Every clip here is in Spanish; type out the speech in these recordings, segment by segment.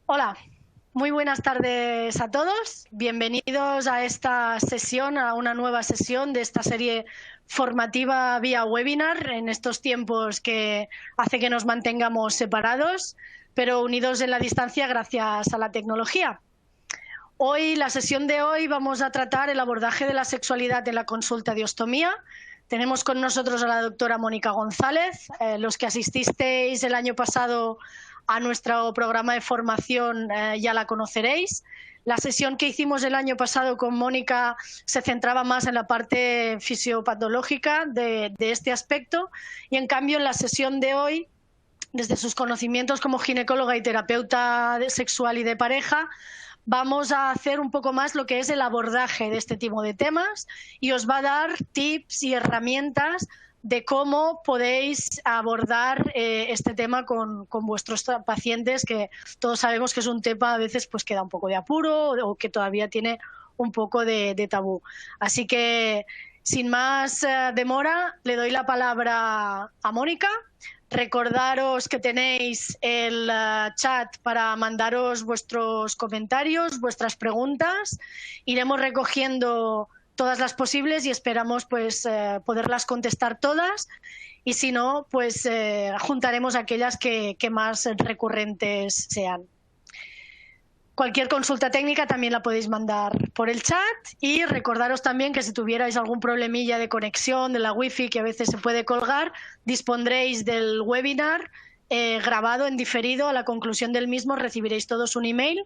Hola, muy buenas tardes a todos. Bienvenidos a esta sesión, a una nueva sesión de esta serie formativa vía webinar en estos tiempos que hace que nos mantengamos separados, pero unidos en la distancia gracias a la tecnología. Hoy, la sesión de hoy, vamos a tratar el abordaje de la sexualidad en la consulta de ostomía. Tenemos con nosotros a la doctora Mónica González. Los que asististeis el año pasado a nuestro programa de formación ya la conoceréis. La sesión que hicimos el año pasado con Mónica se centraba más en la parte fisiopatológica de este aspecto y, en cambio, en la sesión de hoy, desde sus conocimientos como ginecóloga y terapeuta sexual y de pareja, vamos a hacer un poco más lo que es el abordaje de este tipo de temas y os va a dar tips y herramientas de cómo podéis abordar este tema con vuestros pacientes, que todos sabemos que es un tema a veces pues que da un poco de apuro o que todavía tiene un poco de tabú. Así que, sin más demora, le doy la palabra a Mónica. Recordaros que tenéis el chat para mandaros vuestros comentarios, vuestras preguntas. Iremos recogiendo todas las posibles y esperamos pues poderlas contestar todas, y si no, pues juntaremos aquellas que más recurrentes sean. Cualquier consulta técnica también la podéis mandar por el chat, y recordaros también que si tuvierais algún problemilla de conexión de la wifi, que a veces se puede colgar, dispondréis del webinar grabado en diferido. A la conclusión del mismo recibiréis todos un email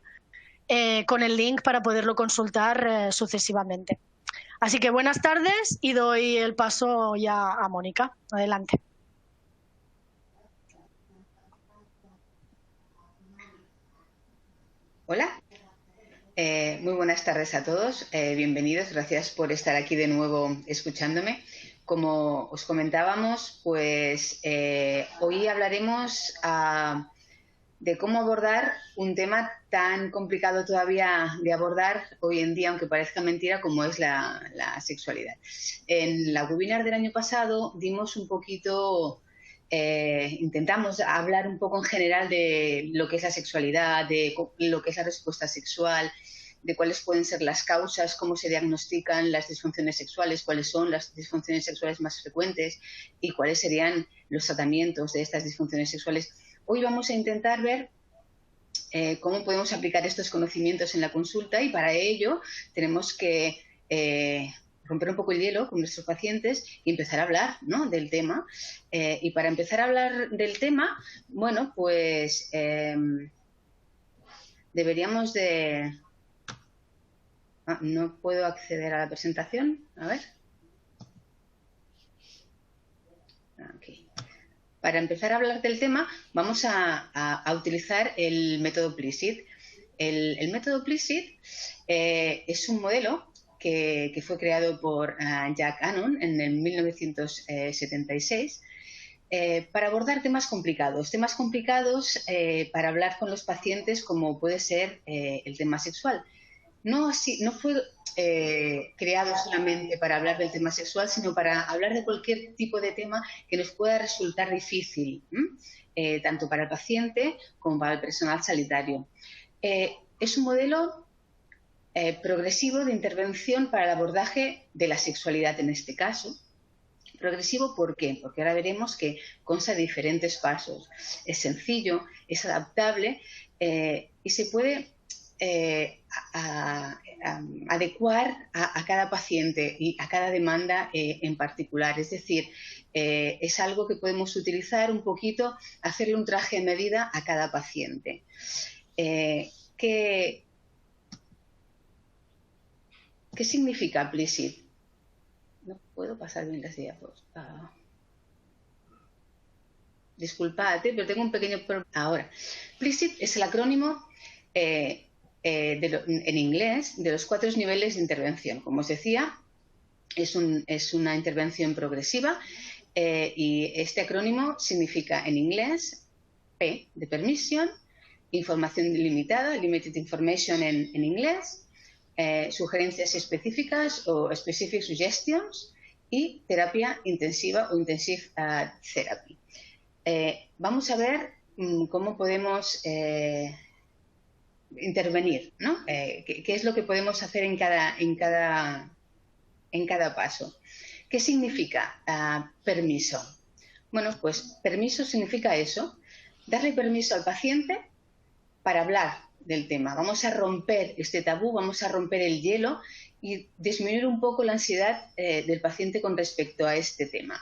con el link para poderlo consultar sucesivamente. Así que buenas tardes y doy el paso ya a Mónica. Adelante. Hola, muy buenas tardes a todos, bienvenidos, gracias por estar aquí de nuevo escuchándome. Como os comentábamos, pues hoy hablaremos de cómo abordar un tema tan complicado todavía de abordar hoy en día, aunque parezca mentira, como es la sexualidad. En la webinar del año pasado dimos un poquito... intentamos hablar un poco en general de lo que es la sexualidad, de lo que es la respuesta sexual, de cuáles pueden ser las causas, cómo se diagnostican las disfunciones sexuales, cuáles son las disfunciones sexuales más frecuentes y cuáles serían los tratamientos de estas disfunciones sexuales. Hoy vamos a intentar ver cómo podemos aplicar estos conocimientos en la consulta, y para ello tenemos que romper un poco el hielo con nuestros pacientes y empezar a hablar, ¿no?, del tema. Y para empezar a hablar del tema, bueno, pues deberíamos de... no puedo acceder a la presentación. A ver. Aquí. Para empezar a hablar del tema, vamos a utilizar el método Plicid. El método Plicid es un modelo que fue creado por Jack Anon en el 1976 para abordar temas complicados para hablar con los pacientes, como puede ser el tema sexual. No fue creado solamente para hablar del tema sexual, sino para hablar de cualquier tipo de tema que nos pueda resultar difícil, tanto para el paciente como para el personal sanitario. Es un modelo progresivo de intervención para el abordaje de la sexualidad en este caso. Progresivo, ¿por qué? Porque ahora veremos que consta de diferentes pasos. Es sencillo, es adaptable y se puede adecuar a cada paciente y a cada demanda en particular. Es decir, es algo que podemos utilizar un poquito, hacerle un traje a medida a cada paciente. ¿Qué significa Plicid? No puedo pasar bien las diapositivas. Disculpad, pero tengo un pequeño problema. Ahora, Plicid es el acrónimo en inglés de los 4 niveles de intervención. Como os decía, es una intervención progresiva y este acrónimo significa en inglés P de permisión, información limitada, limited information en inglés, sugerencias específicas o specific suggestions, y terapia intensiva o intensive therapy. Vamos a ver cómo podemos intervenir, ¿no? ¿Qué es lo que podemos hacer en cada paso? ¿Qué significa permiso? Bueno, pues permiso significa eso, darle permiso al paciente para hablar del tema. Vamos a romper este tabú, vamos a romper el hielo y disminuir un poco la ansiedad del paciente con respecto a este tema.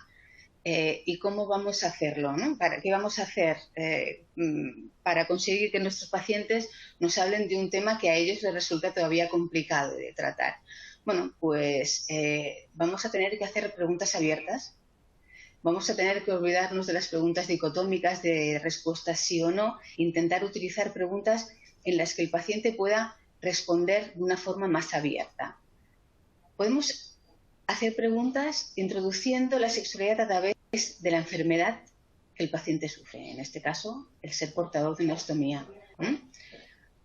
¿Y cómo vamos a hacerlo, ¿no? ¿Qué vamos a hacer para conseguir que nuestros pacientes nos hablen de un tema que a ellos les resulta todavía complicado de tratar? Bueno, pues vamos a tener que hacer preguntas abiertas. Vamos a tener que olvidarnos de las preguntas dicotómicas de respuestas sí o no, intentar utilizar preguntas en las que el paciente pueda responder de una forma más abierta. Podemos hacer preguntas introduciendo la sexualidad a través de la enfermedad que el paciente sufre, en este caso, el ser portador de una ostomía.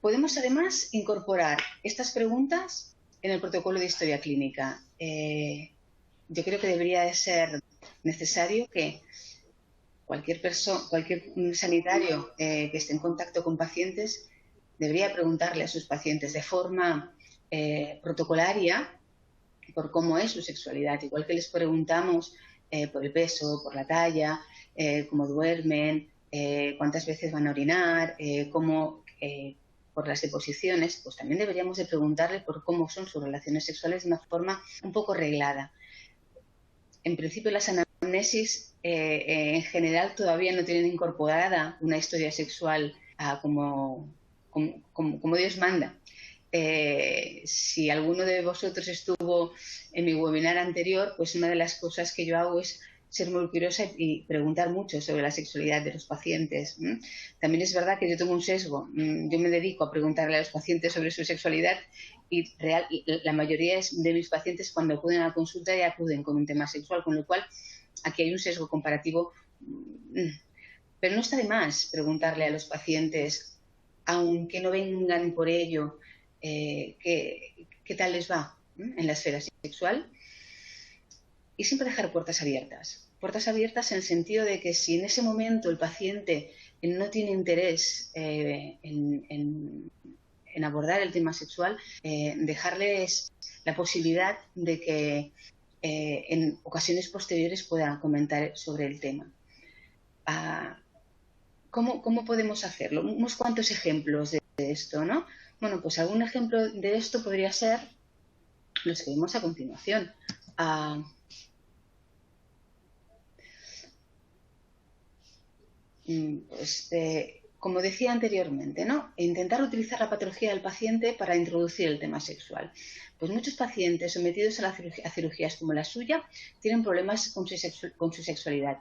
Podemos además incorporar estas preguntas en el protocolo de historia clínica. Yo creo que debería de ser necesario que cualquier sanitario que esté en contacto con pacientes debería preguntarle a sus pacientes de forma protocolaria por cómo es su sexualidad, igual que les preguntamos por el peso, por la talla, cómo duermen, cuántas veces van a orinar, por las deposiciones, pues también deberíamos de preguntarle por cómo son sus relaciones sexuales de una forma un poco reglada. En principio, las anamnesis en general todavía no tienen incorporada una historia sexual como Dios manda. Si alguno de vosotros estuvo en mi webinar anterior, pues una de las cosas que yo hago es ser muy curiosa y preguntar mucho sobre la sexualidad de los pacientes. También es verdad que yo tengo un sesgo. Yo me dedico a preguntarle a los pacientes sobre su sexualidad y la mayoría de mis pacientes cuando acuden a la consulta ya acuden con un tema sexual, con lo cual aquí hay un sesgo comparativo. Pero no está de más preguntarle a los pacientes, aunque no vengan por ello, qué tal les va en la esfera sexual, y siempre dejar puertas abiertas en el sentido de que si en ese momento el paciente no tiene interés en abordar el tema sexual, dejarles la posibilidad de que en ocasiones posteriores puedan comentar sobre el tema. ¿Cómo podemos hacerlo? Unos cuantos ejemplos de esto, ¿no? Bueno, pues algún ejemplo de esto podría ser los que vemos a continuación. Como decía anteriormente, ¿no? Intentar utilizar la patología del paciente para introducir el tema sexual. Pues muchos pacientes sometidos a cirugías como la suya tienen problemas con su sexualidad.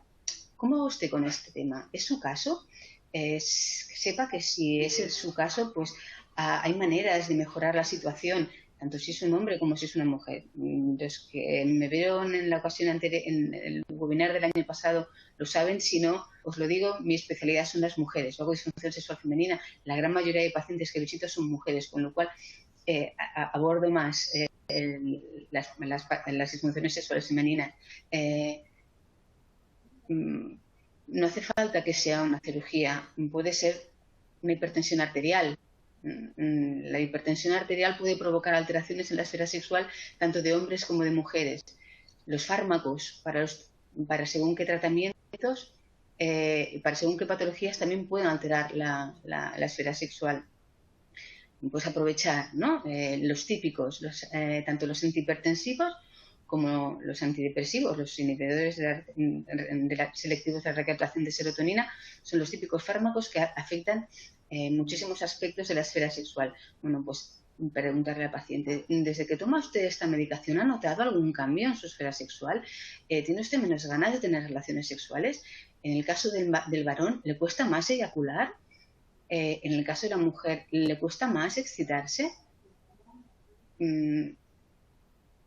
¿Cómo va usted con este tema? ¿Es su caso? Sepa que si es su caso, pues hay maneras de mejorar la situación, tanto si es un hombre como si es una mujer. Los que me vieron en la ocasión anterior, en el webinar del año pasado, lo saben. Si no, os lo digo, mi especialidad son las mujeres. Yo hago disfunción sexual femenina. La gran mayoría de pacientes que visito son mujeres, con lo cual abordo más las disfunciones sexuales femeninas. No hace falta que sea una cirugía, puede ser una hipertensión arterial. La hipertensión arterial puede provocar alteraciones en la esfera sexual tanto de hombres como de mujeres. Los fármacos para según qué tratamientos y para según qué patologías también pueden alterar la esfera sexual. Pues aprovechar, ¿no? Los típicos, tanto los antihipertensivos como los antidepresivos, los inhibidores selectivos de la recaptación de serotonina, son los típicos fármacos que afectan muchísimos aspectos de la esfera sexual. Bueno, pues preguntarle al paciente, ¿desde que toma usted esta medicación ha notado algún cambio en su esfera sexual? ¿Tiene usted menos ganas de tener relaciones sexuales? En el caso del varón, ¿le cuesta más eyacular? En el caso de la mujer, ¿le cuesta más excitarse?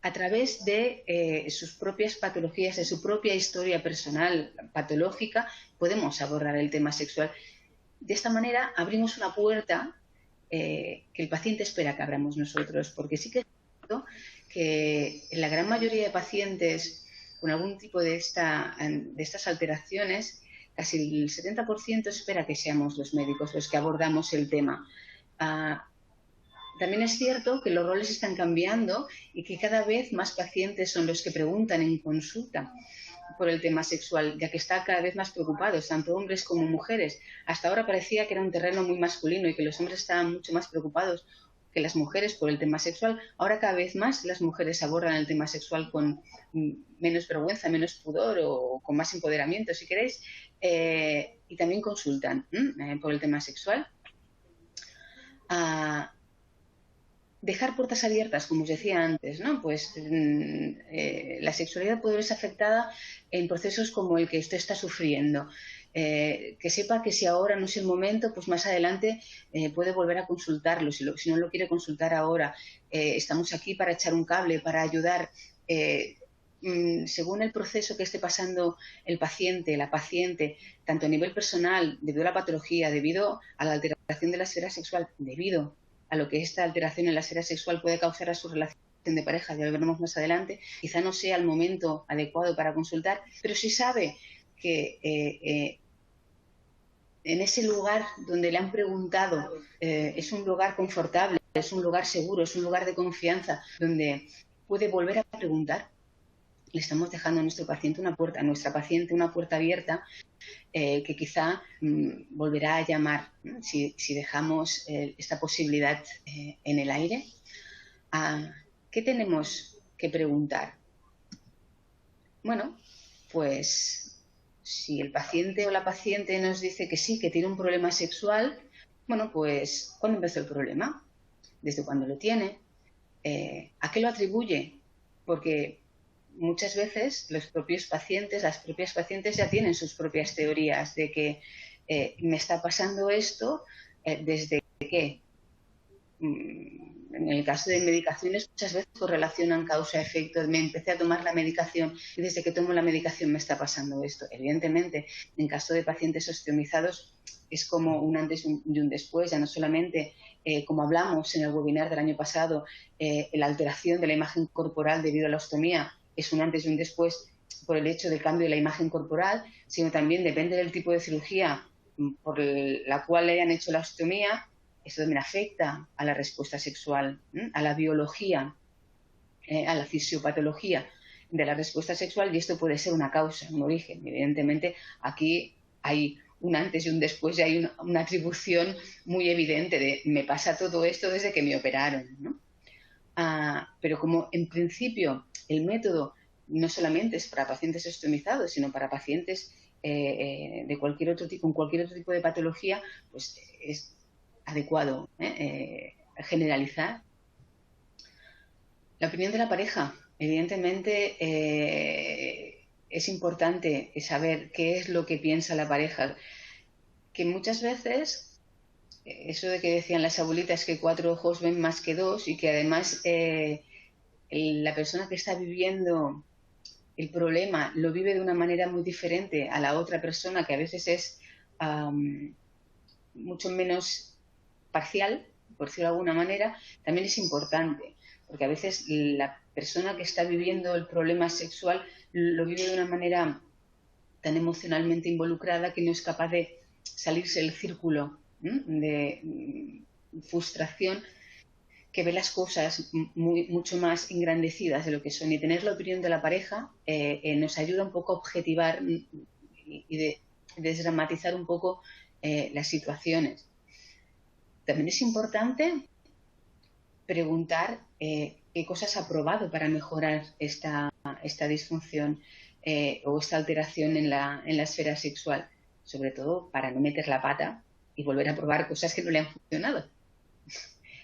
A través de sus propias patologías, de su propia historia personal patológica, podemos abordar el tema sexual. De esta manera abrimos una puerta que el paciente espera que abramos nosotros, porque sí que es cierto que en la gran mayoría de pacientes con algún tipo de estas alteraciones casi el 70% espera que seamos los médicos los que abordamos el tema. También es cierto que los roles están cambiando y que cada vez más pacientes son los que preguntan en consulta por el tema sexual, ya que están cada vez más preocupados, tanto hombres como mujeres. Hasta ahora parecía que era un terreno muy masculino y que los hombres estaban mucho más preocupados que las mujeres por el tema sexual. Ahora cada vez más las mujeres abordan el tema sexual con menos vergüenza, menos pudor o con más empoderamiento, si queréis, y también consultan por el tema sexual. Dejar puertas abiertas, como os decía antes, ¿no? Pues la sexualidad puede verse afectada en procesos como el que usted está sufriendo. Que sepa que si ahora no es el momento, pues más adelante puede volver a consultarlo. Si no lo quiere consultar ahora, estamos aquí para echar un cable, para ayudar. Según el proceso que esté pasando el paciente, la paciente, tanto a nivel personal, debido a la patología, debido a la alteración de la esfera sexual, debido a lo que esta alteración en la esfera sexual puede causar a su relación de pareja, ya lo veremos más adelante, quizá no sea el momento adecuado para consultar, pero si sabe que en ese lugar donde le han preguntado es un lugar confortable, es un lugar seguro, es un lugar de confianza, donde puede volver a preguntar, le estamos dejando a nuestro paciente una puerta, a nuestra paciente una puerta abierta que quizá volverá a llamar, ¿no? si dejamos esta posibilidad en el aire. ¿Qué tenemos que preguntar? Bueno, pues si el paciente o la paciente nos dice que sí, que tiene un problema sexual, bueno, pues ¿cuándo empezó el problema? ¿Desde cuándo lo tiene? ¿A qué lo atribuye? Porque muchas veces los propios pacientes, las propias pacientes ya tienen sus propias teorías de que me está pasando esto desde que, en el caso de medicaciones, muchas veces correlacionan causa-efecto. Me empecé a tomar la medicación y desde que tomo la medicación me está pasando esto. Evidentemente, en caso de pacientes osteomizados, es como un antes y un después, ya no solamente, como hablamos en el webinar del año pasado, la alteración de la imagen corporal debido a la ostomía es un antes y un después por el hecho del cambio de la imagen corporal, sino también depende del tipo de cirugía por la cual le hayan hecho la ostomía, eso también afecta a la respuesta sexual, a la biología, a la fisiopatología de la respuesta sexual, y esto puede ser una causa, un origen. Evidentemente, aquí hay un antes y un después y hay una atribución muy evidente de me pasa todo esto desde que me operaron, ¿no? Pero como en principio el método no solamente es para pacientes osteomizados, sino para pacientes de cualquier otro tipo, con cualquier otro tipo de patología, pues es adecuado generalizar. La opinión de la pareja, evidentemente, es importante saber qué es lo que piensa la pareja, que muchas veces eso de que decían las abuelitas que 4 ojos ven más que 2 y que además la persona que está viviendo el problema lo vive de una manera muy diferente a la otra persona, que a veces es mucho menos parcial, por decirlo de alguna manera, también es importante, porque a veces la persona que está viviendo el problema sexual lo vive de una manera tan emocionalmente involucrada que no es capaz de salirse del círculo de frustración, que ve las cosas mucho más engrandecidas de lo que son. Y tener la opinión de la pareja nos ayuda un poco a objetivar y desdramatizar un poco las situaciones. También es importante preguntar qué cosas ha probado para mejorar esta disfunción o esta alteración en la esfera sexual, sobre todo para no meter la pata y volver a probar cosas que no le han funcionado.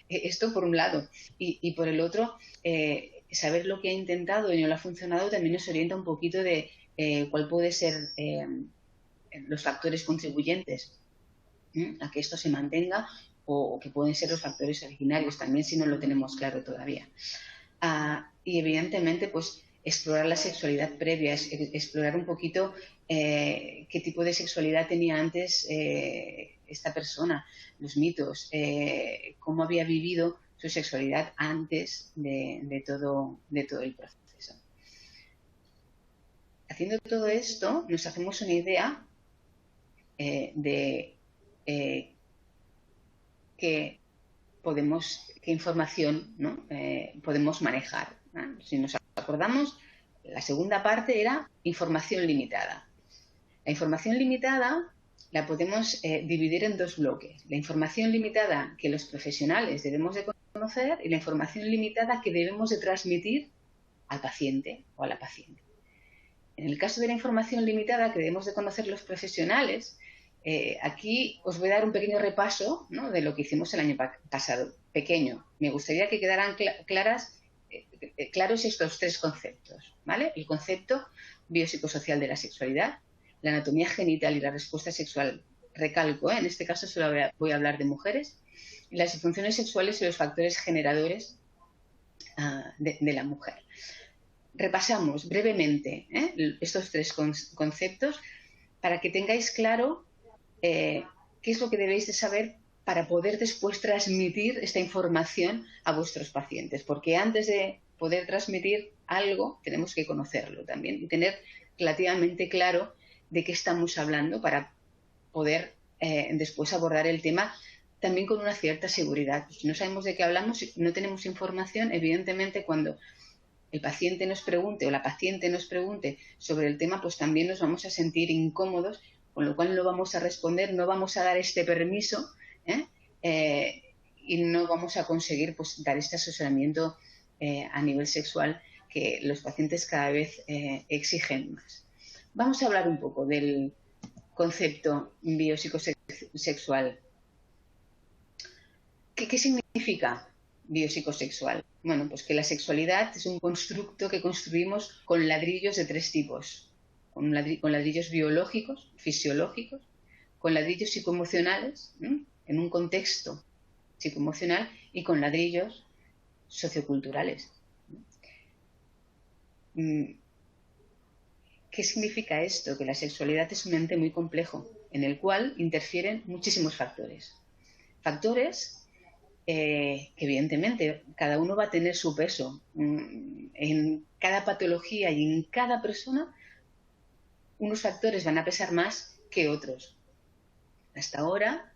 Esto por un lado. Y por el otro, saber lo que ha intentado y no le ha funcionado también nos orienta un poquito de cuál puede ser los factores contribuyentes a que esto se mantenga o que pueden ser los factores originarios también si no lo tenemos claro todavía. Y evidentemente, pues explorar la sexualidad previa, explorar un poquito qué tipo de sexualidad tenía antes esta persona, los mitos, cómo había vivido su sexualidad antes de todo el proceso. Haciendo todo esto, nos hacemos una idea de qué información, ¿no? Podemos manejar, ¿no? Si nos acordamos, la segunda parte era información limitada. La información limitada la podemos dividir en dos bloques. La información limitada que los profesionales debemos de conocer y la información limitada que debemos de transmitir al paciente o a la paciente. En el caso de la información limitada que debemos de conocer los profesionales, aquí os voy a dar un pequeño repaso, ¿no?, de lo que hicimos el año pasado, pequeño. Me gustaría que quedaran claros estos tres conceptos, ¿vale? El concepto biopsicosocial de la sexualidad, la anatomía genital y la respuesta sexual. Recalco, en este caso solo voy a hablar de mujeres, y las disfunciones sexuales y los factores generadores de la mujer. Repasamos brevemente estos tres conceptos para que tengáis claro qué es lo que debéis de saber para poder después transmitir esta información a vuestros pacientes, porque antes de poder transmitir algo tenemos que conocerlo también y tener relativamente claro de qué estamos hablando para poder después abordar el tema también con una cierta seguridad. Si no sabemos de qué hablamos, si no tenemos información, evidentemente cuando el paciente nos pregunte o la paciente nos pregunte sobre el tema, pues también nos vamos a sentir incómodos, con lo cual no vamos a responder, no vamos a dar este permiso y no vamos a conseguir pues dar este asesoramiento a nivel sexual que los pacientes cada vez exigen más. Vamos a hablar un poco del concepto biopsicosexual. ¿Qué significa biopsicosexual? Bueno, pues que la sexualidad es un constructo que construimos con ladrillos de tres tipos. Con ladrillos biológicos, fisiológicos, con ladrillos psicoemocionales, en un contexto psicoemocional, y con ladrillos socioculturales. ¿Qué significa esto? Que la sexualidad es un ente muy complejo, en el cual interfieren muchísimos factores. Factores que evidentemente cada uno va a tener su peso. En cada patología y en cada persona, unos factores van a pesar más que otros. Hasta ahora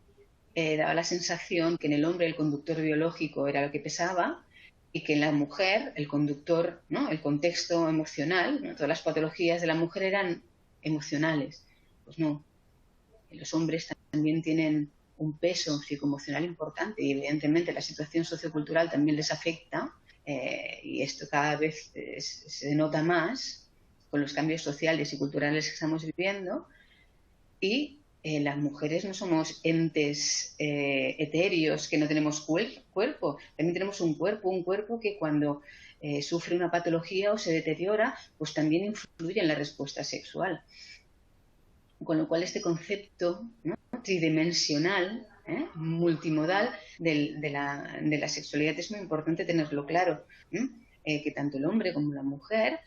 daba la sensación que en el hombre el conductor biológico era lo que pesaba y que en la mujer el conductor, ¿no?, el contexto emocional, ¿no?, todas las patologías de la mujer eran emocionales. Pues no, los hombres también tienen un peso psicoemocional importante y evidentemente la situación sociocultural también les afecta y esto cada vez se nota más con los cambios sociales y culturales que estamos viviendo. Y las mujeres no somos entes etéreos que no tenemos cuerpo, también tenemos un cuerpo que cuando sufre una patología o se deteriora, pues también influye en la respuesta sexual. Con lo cual este concepto, ¿no?, tridimensional, multimodal de la sexualidad es muy importante tenerlo claro, que tanto el hombre como la mujer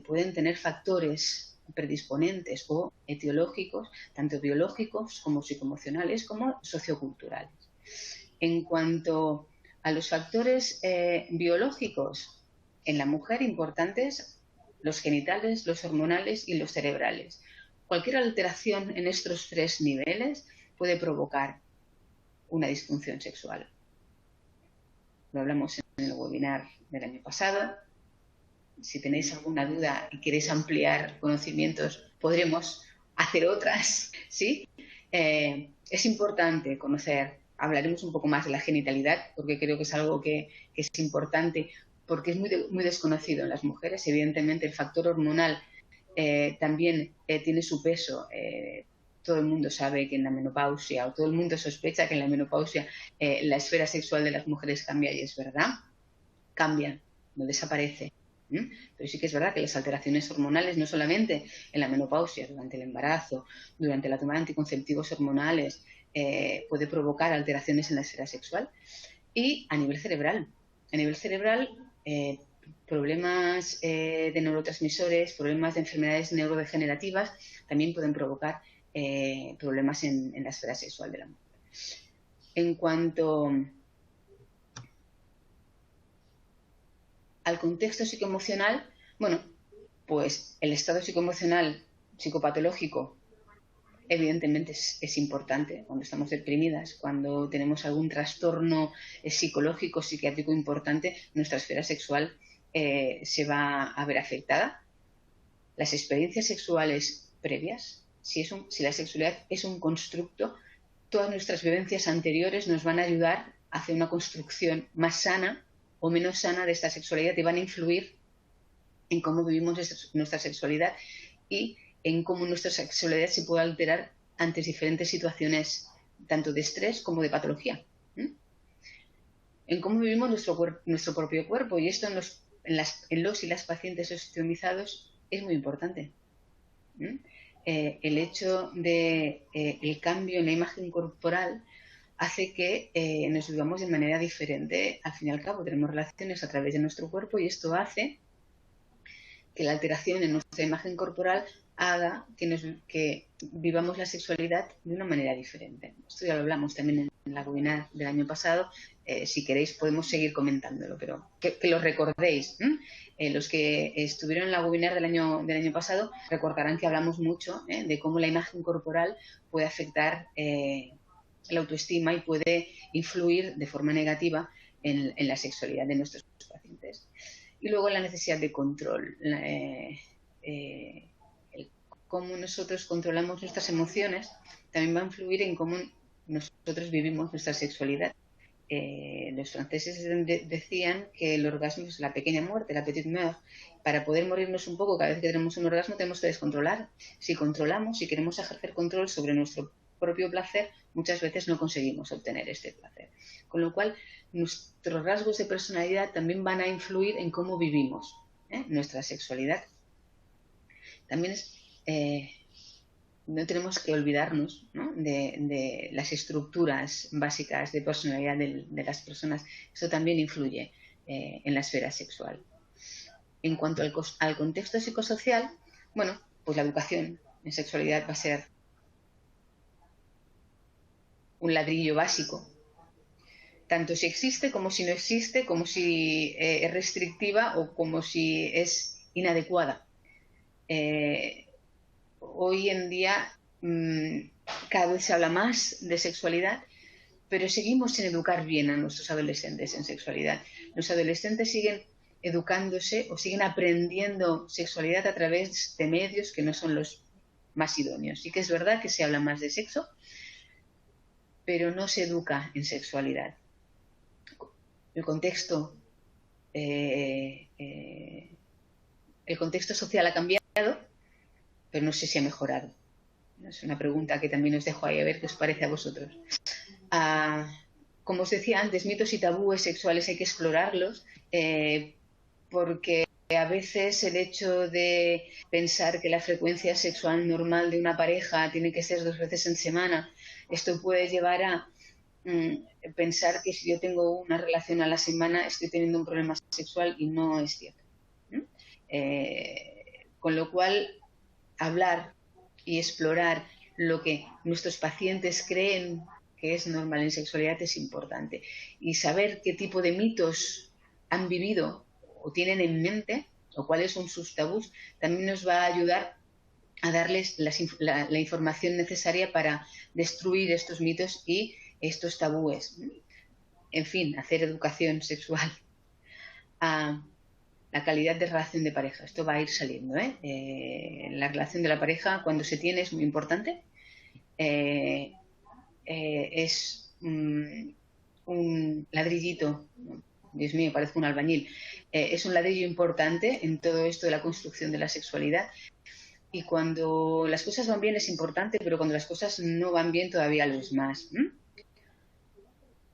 pueden tener factores predisponentes o etiológicos, tanto biológicos como psicoemocionales como socioculturales. En cuanto a los factores biológicos, en la mujer importantes los genitales, los hormonales y los cerebrales. Cualquier alteración en estos tres niveles puede provocar una disfunción sexual. Lo hablamos en el webinar del año pasado. Si tenéis alguna duda y queréis ampliar conocimientos, podremos hacer otras, ¿sí? Es importante conocer, hablaremos un poco más de la genitalidad, porque creo que es algo que es importante, porque es muy desconocido en las mujeres. Evidentemente, el factor hormonal también tiene su peso. Todo el mundo sabe que en la menopausia, o todo el mundo sospecha que en la menopausia la esfera sexual de las mujeres cambia, y es verdad, cambia, no desaparece. Pero sí que es verdad que las alteraciones hormonales, no solamente en la menopausia, durante el embarazo, durante la toma de anticonceptivos hormonales, puede provocar alteraciones en la esfera sexual. Y a nivel cerebral, problemas de neurotransmisores, problemas de enfermedades neurodegenerativas también pueden provocar problemas en la esfera sexual de la mujer. En cuanto al contexto psicoemocional, bueno, pues el estado psicoemocional psicopatológico evidentemente es importante cuando estamos deprimidas, cuando tenemos algún trastorno psicológico, psiquiátrico importante, nuestra esfera sexual se va a ver afectada. Las experiencias sexuales previas, si la sexualidad es un constructo, todas nuestras vivencias anteriores nos van a ayudar a hacer una construcción más sana o menos sana de esta sexualidad y van a influir en cómo vivimos nuestra sexualidad y en cómo nuestra sexualidad se puede alterar ante diferentes situaciones, tanto de estrés como de patología. En cómo vivimos nuestro propio cuerpo, y esto en los y las pacientes osteomizados es muy importante. El hecho de el cambio en la imagen corporal hace que nos vivamos de manera diferente. Al fin y al cabo tenemos relaciones a través de nuestro cuerpo y esto hace que la alteración en nuestra imagen corporal haga que vivamos la sexualidad de una manera diferente. Esto ya lo hablamos también en la webinar del año pasado. Si queréis podemos seguir comentándolo, pero que lo recordéis. Los que estuvieron en la webinar del año pasado recordarán que hablamos mucho de cómo la imagen corporal puede afectar la autoestima y puede influir de forma negativa en la sexualidad de nuestros pacientes. Y luego la necesidad de control. Cómo nosotros controlamos nuestras emociones también va a influir en cómo nosotros vivimos nuestra sexualidad. Los franceses decían que el orgasmo es la pequeña muerte, la petite mort. Para poder morirnos un poco cada vez que tenemos un orgasmo tenemos que descontrolar. Si controlamos, si queremos ejercer control sobre nuestro propio placer, muchas veces no conseguimos obtener este placer. Con lo cual, nuestros rasgos de personalidad también van a influir en cómo vivimos nuestra sexualidad. También no tenemos que olvidarnos, ¿no?, de las estructuras básicas de personalidad de las personas. Esto también influye en la esfera sexual. En cuanto al contexto psicosocial, bueno, pues la educación en sexualidad va a ser un ladrillo básico, tanto si existe como si no existe, como si es restrictiva o como si es inadecuada. Hoy en día cada vez se habla más de sexualidad, pero seguimos sin educar bien a nuestros adolescentes en sexualidad. Los adolescentes siguen educándose o siguen aprendiendo sexualidad a través de medios que no son los más idóneos. Sí que es verdad que se habla más de sexo, pero no se educa en sexualidad. El contexto social ha cambiado, pero no sé si ha mejorado. Es una pregunta que también os dejo ahí a ver qué os parece a vosotros. Como os decía antes, mitos y tabúes sexuales hay que explorarlos, porque a veces el hecho de pensar que la frecuencia sexual normal de una pareja tiene que ser 2 veces en semana, esto puede llevar a pensar que si yo tengo una relación a la semana estoy teniendo un problema sexual, y no es cierto. Con lo cual, hablar y explorar lo que nuestros pacientes creen que es normal en sexualidad es importante. Y saber qué tipo de mitos han vivido o tienen en mente o cuáles son sus tabús también nos va a ayudar a darles la información necesaria para destruir estos mitos y estos tabúes. En fin, hacer educación sexual. La calidad de relación de pareja. Esto va a ir saliendo. La relación de la pareja, cuando se tiene, es muy importante. Es un ladrillito. Dios mío, parezco un albañil. Es un ladrillo importante en todo esto de la construcción de la sexualidad. Y cuando las cosas van bien es importante, pero cuando las cosas no van bien todavía lo es más.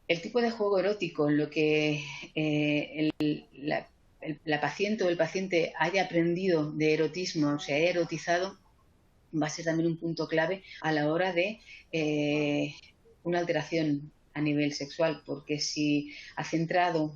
El tipo de juego erótico, en lo que la paciente o el paciente haya aprendido de erotismo, o se haya erotizado, va a ser también un punto clave a la hora de una alteración a nivel sexual, porque si ha centrado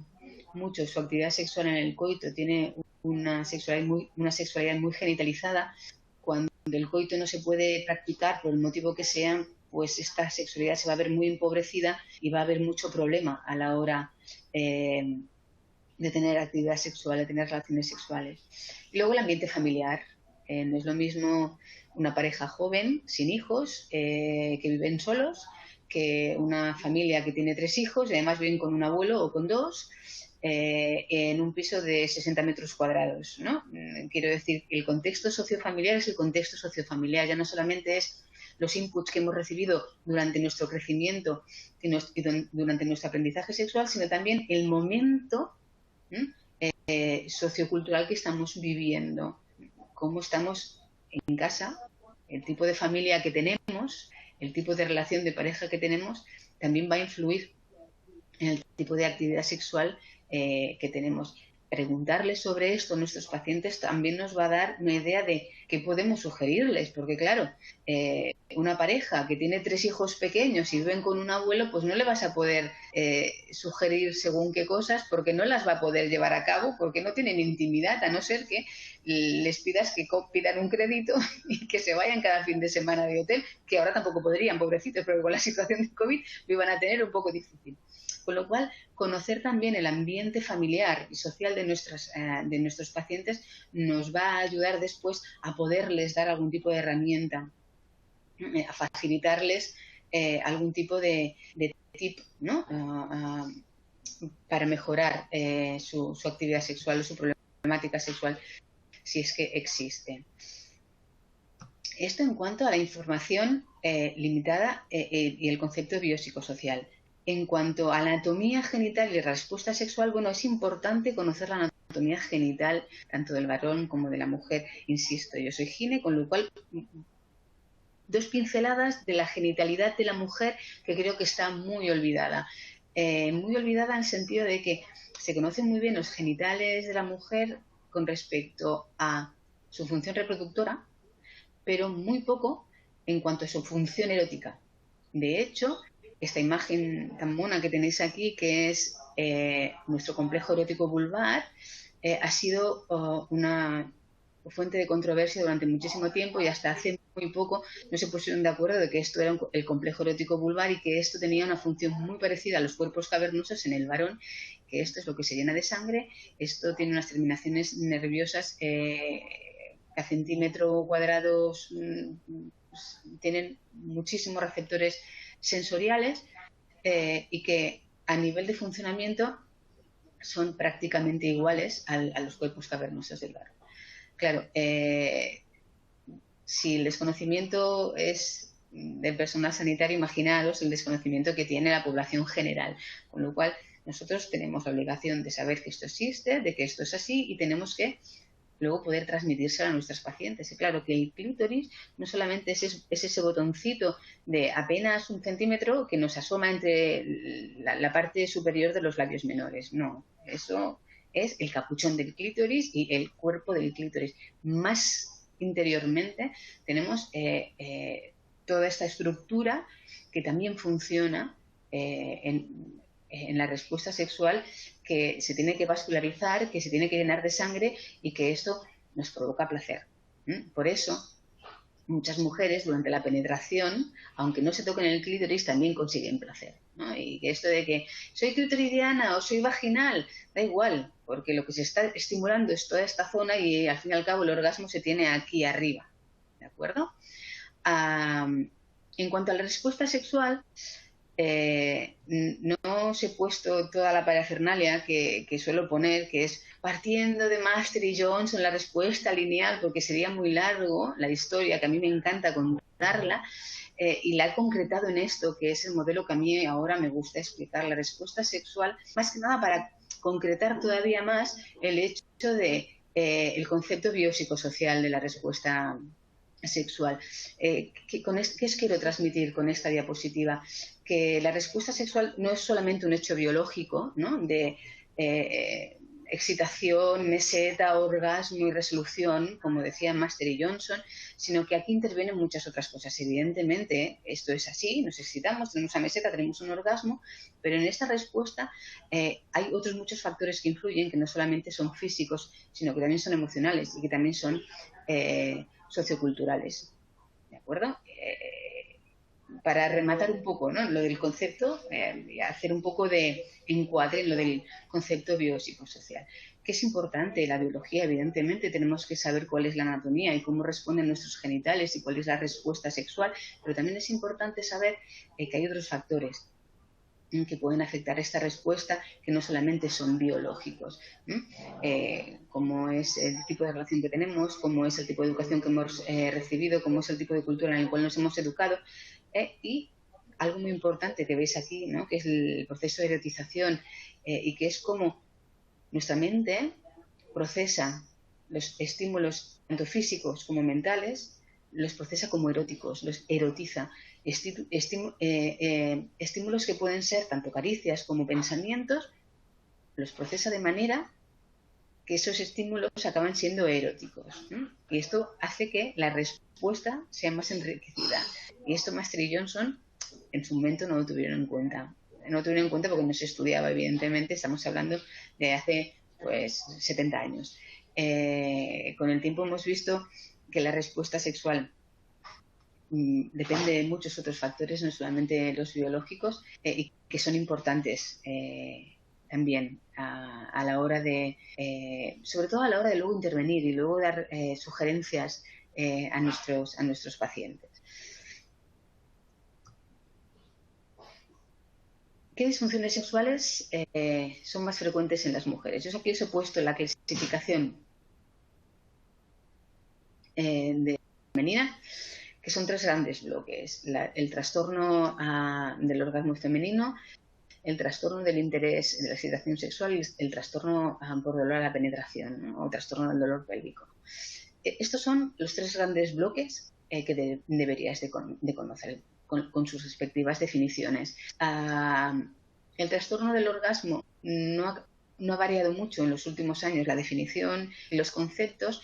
mucho su actividad sexual en el coito, tiene una sexualidad muy genitalizada, cuando el coito no se puede practicar por el motivo que sea, pues esta sexualidad se va a ver muy empobrecida y va a haber mucho problema a la hora de tener actividad sexual, de tener relaciones sexuales. Y luego el ambiente familiar. No es lo mismo una pareja joven, sin hijos, que viven solos, que una familia que tiene 3 hijos y además viven con un abuelo o con 2, en un piso de 60 metros cuadrados, ¿no? Quiero decir, el contexto sociofamiliar es el contexto sociofamiliar, ya no solamente es los inputs que hemos recibido durante nuestro crecimiento y durante nuestro aprendizaje sexual, sino también el momento sociocultural que estamos viviendo, cómo estamos en casa, el tipo de familia que tenemos, el tipo de relación de pareja que tenemos, también va a influir en el tipo de actividad sexual que tenemos. Preguntarles sobre esto a nuestros pacientes también nos va a dar una idea de qué podemos sugerirles, porque claro, una pareja que tiene 3 hijos pequeños y viven con un abuelo, pues no le vas a poder sugerir según qué cosas, porque no las va a poder llevar a cabo, porque no tienen intimidad, a no ser que les pidas que pidan un crédito y que se vayan cada fin de semana de hotel, que ahora tampoco podrían, pobrecitos, porque con la situación de COVID lo iban a tener un poco difícil. Con lo cual, conocer también el ambiente familiar y social de nuestros pacientes nos va a ayudar después a poderles dar algún tipo de herramienta, a facilitarles algún tipo de tip, ¿no? Para mejorar su actividad sexual o su problemática sexual, si es que existe. Esto en cuanto a la información limitada y el concepto biopsicosocial. En cuanto a la anatomía genital y respuesta sexual, bueno, es importante conocer la anatomía genital tanto del varón como de la mujer. Insisto, yo soy gine, con lo cual 2 pinceladas de la genitalidad de la mujer que creo que está muy olvidada. Muy olvidada en el sentido de que se conocen muy bien los genitales de la mujer con respecto a su función reproductora, pero muy poco en cuanto a su función erótica. De hecho, esta imagen tan mona que tenéis aquí, que es nuestro complejo erótico vulvar, ha sido una fuente de controversia durante muchísimo tiempo y hasta hace muy poco no se pusieron de acuerdo de que esto era el complejo erótico vulvar y que esto tenía una función muy parecida a los cuerpos cavernosos en el varón, que esto es lo que se llena de sangre, esto tiene unas terminaciones nerviosas a centímetro cuadrados, tienen muchísimos receptores sensoriales y que a nivel de funcionamiento son prácticamente iguales a los cuerpos cavernosos del varón. Claro, si el desconocimiento es del personal sanitario, imaginaros el desconocimiento que tiene la población general, con lo cual nosotros tenemos la obligación de saber que esto existe, de que esto es así y tenemos que luego poder transmitírselo a nuestras pacientes. Y claro que el clítoris no solamente es ese botoncito de apenas 1 centímetro que nos asoma entre la parte superior de los labios menores. No, eso es el capuchón del clítoris y el cuerpo del clítoris. Más interiormente tenemos toda esta estructura que también funciona en la respuesta sexual, que se tiene que vascularizar, que se tiene que llenar de sangre y que esto nos provoca placer. Por eso, muchas mujeres durante la penetración, aunque no se toquen el clítoris, también consiguen placer, ¿no? Y esto de que soy clitoridiana o soy vaginal, da igual, porque lo que se está estimulando es toda esta zona y al fin y al cabo el orgasmo se tiene aquí arriba, ¿de acuerdo? En cuanto a la respuesta sexual, no os he puesto toda la parafernalia que suelo poner, que es partiendo de Master y Johnson la respuesta lineal, porque sería muy largo la historia, que a mí me encanta contarla, y la he concretado en esto, que es el modelo que a mí ahora me gusta explicar, la respuesta sexual, más que nada para concretar todavía más el hecho de el concepto biopsicosocial de la respuesta sexual. ¿Qué os quiero transmitir con esta diapositiva? Que la respuesta sexual no es solamente un hecho biológico, ¿no? De excitación, meseta, orgasmo y resolución, como decían Master y Johnson, sino que aquí intervienen muchas otras cosas. Evidentemente, esto es así, nos excitamos, tenemos una meseta, tenemos un orgasmo, pero en esta respuesta hay otros muchos factores que influyen, que no solamente son físicos, sino que también son emocionales y que también son socioculturales, ¿de acuerdo? para rematar un poco, ¿no?, lo del concepto, hacer un poco de encuadre en lo del concepto biopsicosocial. Que es importante la biología, evidentemente, tenemos que saber cuál es la anatomía y cómo responden nuestros genitales y cuál es la respuesta sexual, pero también es importante saber que hay otros factores que pueden afectar esta respuesta, que no solamente son biológicos, como es el tipo de relación que tenemos, cómo es el tipo de educación que hemos recibido, cómo es el tipo de cultura en el cual nos hemos educado, y algo muy importante que veis aquí, ¿no?, que es el proceso de erotización, y que es como nuestra mente procesa los estímulos tanto físicos como mentales, los procesa como eróticos, los erotiza. Estímulos que pueden ser tanto caricias como pensamientos, los procesa de manera que esos estímulos acaban siendo eróticos, ¿no? Y esto hace que la respuesta sea más enriquecida. Y esto Master y Johnson en su momento no lo tuvieron en cuenta. No lo tuvieron en cuenta porque no se estudiaba, evidentemente. Estamos hablando de hace 70 años. Con el tiempo hemos visto que la respuesta sexual depende de muchos otros factores, no solamente los biológicos, y que son importantes también a la hora de, sobre todo a la hora de luego intervenir y luego dar sugerencias a nuestros pacientes. ¿Qué disfunciones sexuales son más frecuentes en las mujeres? Yo aquí os he puesto la clasificación de femenina, que son 3 grandes bloques: el trastorno del orgasmo femenino, el trastorno del interés de la excitación sexual y el trastorno por dolor a la penetración, ¿no?, o trastorno del dolor pélvico. Estos son los 3 grandes bloques que deberíais de conocer con sus respectivas definiciones. El trastorno del orgasmo no ha variado mucho en los últimos años la definición y los conceptos.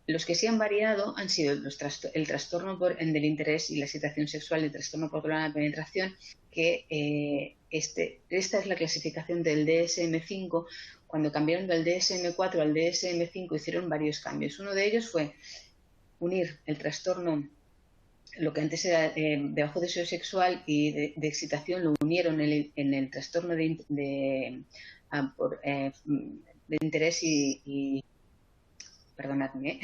Los que sí han variado han sido el trastorno del interés y la excitación sexual y el trastorno por dolor a la penetración, que esta es la clasificación del DSM-5. Cuando cambiaron del DSM-4 al DSM-5 hicieron varios cambios. Uno de ellos fue unir el trastorno, lo que antes era de bajo deseo sexual y de excitación, lo unieron en el trastorno de interés y perdonadme,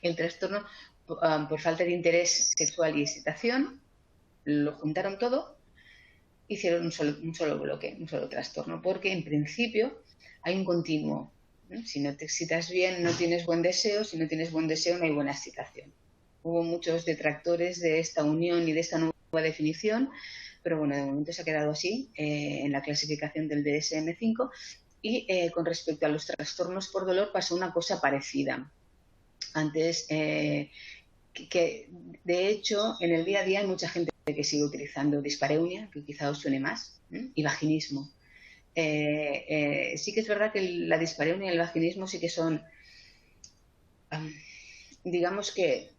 el trastorno por falta de interés sexual y excitación, lo juntaron todo, hicieron un solo bloque, un solo trastorno, porque en principio hay un continuo, ¿no? Si no te excitas bien, no tienes buen deseo; si no tienes buen deseo, no hay buena excitación. Hubo muchos detractores de esta unión y de esta nueva definición, pero bueno, de momento se ha quedado así en la clasificación del DSM-5. Y con respecto a los trastornos por dolor pasó una cosa parecida. Antes, que de hecho en el día a día hay mucha gente que sigue utilizando dispareunia, que quizá os suene más, y vaginismo. Sí que es verdad que la dispareunia y el vaginismo sí que son, digamos que,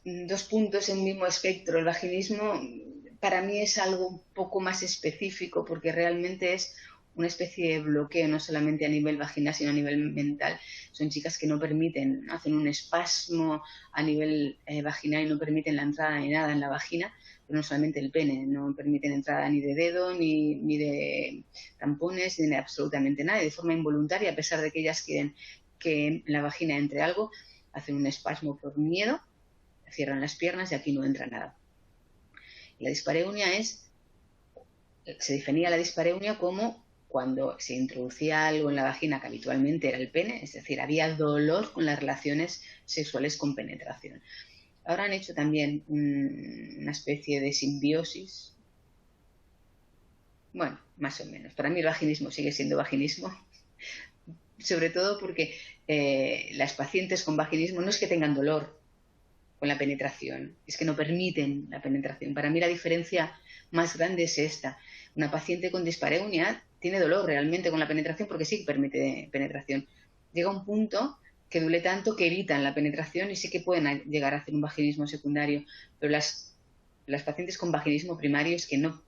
2 puntos en un mismo espectro. El vaginismo para mí es algo un poco más específico, porque realmente es una especie de bloqueo, no solamente a nivel vaginal, sino a nivel mental. Son chicas que no permiten, hacen un espasmo a nivel vaginal y no permiten la entrada ni nada en la vagina, pero no solamente el pene, no permiten entrada ni de dedo, ni de tampones, ni de absolutamente nada, y de forma involuntaria, a pesar de que ellas quieren que en la vagina entre algo, hacen un espasmo por miedo, cierran las piernas y aquí no entra nada. La dispareunia se definía la dispareunia como cuando se introducía algo en la vagina que habitualmente era el pene, es decir, había dolor con las relaciones sexuales con penetración. Ahora han hecho también una especie de simbiosis. Bueno, más o menos. Para mí el vaginismo sigue siendo vaginismo, sobre todo porque las pacientes con vaginismo no es que tengan dolor con la penetración, es que no permiten la penetración. Para mí la diferencia más grande es esta. Una paciente con dispareunia tiene dolor realmente con la penetración porque sí que permite penetración. Llega un punto que duele tanto que evitan la penetración y sí que pueden llegar a hacer un vaginismo secundario, pero las pacientes con vaginismo primario es que no